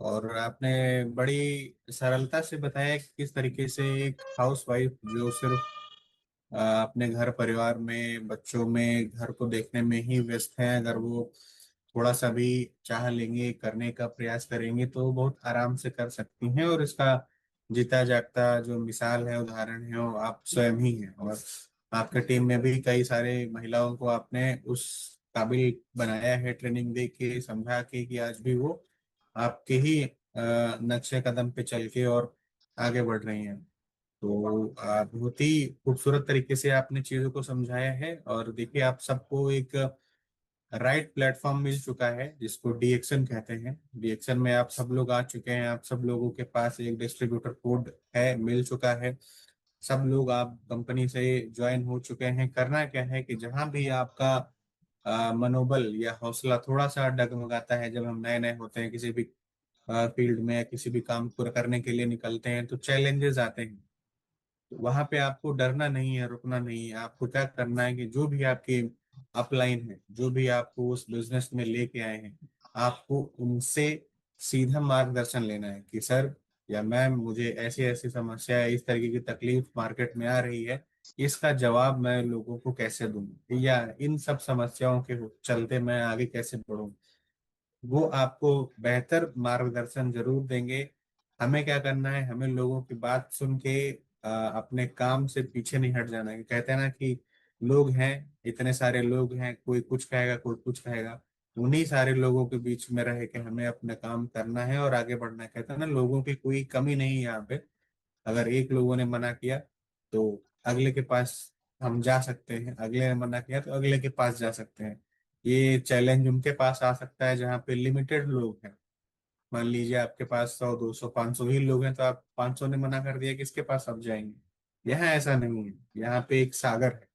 और आपने बड़ी सरलता से बताया कि किस तरीके से एक हाउस वाइफ जो सिर्फ अपने घर परिवार में बच्चों में घर को देखने में ही व्यस्त है, अगर वो थोड़ा सा भी चाह लेंगे करने का प्रयास करेंगे तो बहुत आराम से कर सकती हैं। और इसका जीता जागता जो मिसाल है, उदाहरण है, वो आप स्वयं ही हैं। और आपके टीम में भी कई सारे महिलाओं को आपने उस काबिल बनाया है, ट्रेनिंग दे के समझा के, कि आज भी वो आपके ही नक्शे कदम पे चल के और आगे बढ़ रही हैं। तो बहुत ही खूबसूरत तरीके से आपने चीजों को समझाया है। और देखिए, आप सबको एक राइट प्लेटफॉर्म मिल चुका है जिसको डीएक्शन कहते हैं। डीएक्शन में आप सब लोग आ चुके हैं, आप सब लोगों के पास एक डिस्ट्रीब्यूटर कोड है, मिल चुका है। सब लोग आप कंपनी से ज्वाइन हो चुके हैं। करना क्या है कि जहां भी आपका मनोबल या हौसला थोड़ा सा डगमगाता है, जब हम नए नए होते हैं किसी भी फील्ड में या किसी भी काम को करने के लिए निकलते हैं, तो चैलेंजेस आते हैं। तो वहां पे आपको डरना नहीं है, रुकना नहीं है। आपको क्या करना है कि जो भी आपकी अपलाइन है, जो भी आपको उस बिजनेस में लेके आए हैं, आपको उनसे सीधा मार्गदर्शन लेना है कि सर या मैम, मुझे ऐसी ऐसी समस्या है, इस तरीके की तकलीफ मार्केट में आ रही है, इसका जवाब मैं लोगों को कैसे दूं, या इन सब समस्याओं के चलते मैं आगे कैसे बढ़ूं। वो आपको बेहतर मार्गदर्शन जरूर देंगे। हमें क्या करना है, हमें लोगों की बात सुन के अपने काम से पीछे नहीं हट जाना है। कहते हैं ना कि लोग हैं, इतने सारे लोग हैं, कोई कुछ कहेगा कोई कुछ कहेगा, उन्हीं सारे लोगों के बीच में रह के हमें अपना काम करना है और आगे बढ़ना है। कहते हैं ना, लोगों की कोई कमी नहीं है यहाँ पे। अगर एक लोगों ने मना किया तो अगले के पास हम जा सकते हैं, अगले ने मना किया तो अगले के पास जा सकते हैं। ये चैलेंज उनके पास आ सकता है जहाँ पे लिमिटेड लोग हैं, मान लीजिए आपके पास 100 200 500 ही लोग हैं, तो आप 500 ने मना कर दिया, किसके पास आप जाएंगे? यहाँ ऐसा नहीं है, यहाँ पे एक सागर है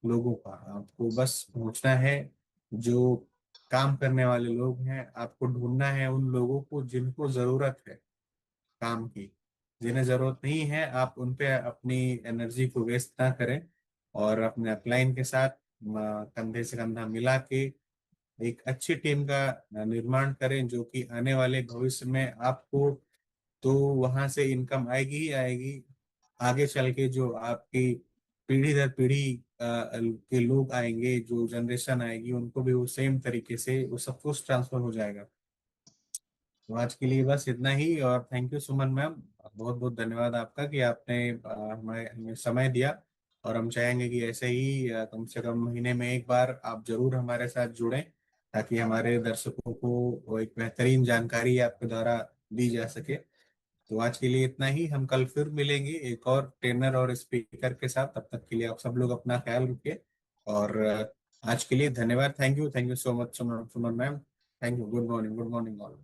लोगों का, आपको बस पहुंचना है। जो काम करने वाले लोग हैं, आपको ढूंढना है उन लोगों को जिनको जरूरत है काम की। जिन्हें जरूरत नहीं है, आप उन पे अपनी एनर्जी को वेस्ट ना करें, और अपने अपलाइन के साथ कंधे से कंधा मिला के एक अच्छी टीम का निर्माण करें, जो कि आने वाले भविष्य में आपको तो वहां से इनकम आएगी ही आएगी। आगे चल के जो आपकी पीढ़ी दर पीढ़ी के लोग आएंगे, जो जनरेशन आएगी, उनको भी वो सेम तरीके से वो सब कुछ ट्रांसफर हो जाएगा। तो आज के लिए बस इतना ही, और थैंक यू सुमन मैम, बहुत बहुत धन्यवाद आपका कि आपने हमें समय दिया। और हम चाहेंगे कि ऐसे ही कम से कम महीने में एक बार आप जरूर हमारे साथ जुड़ें, ताकि हमारे दर्शकों को वो एक बेहतरीन जानकारी आपके द्वारा दी जा सके। तो आज के लिए इतना ही, हम कल फिर मिलेंगे एक और ट्रेनर और स्पीकर के साथ। तब तक के लिए आप सब लोग अपना ख्याल रखिए, और आज के लिए धन्यवाद। Thank you so much Suman ma'am. Thank you. Good morning all.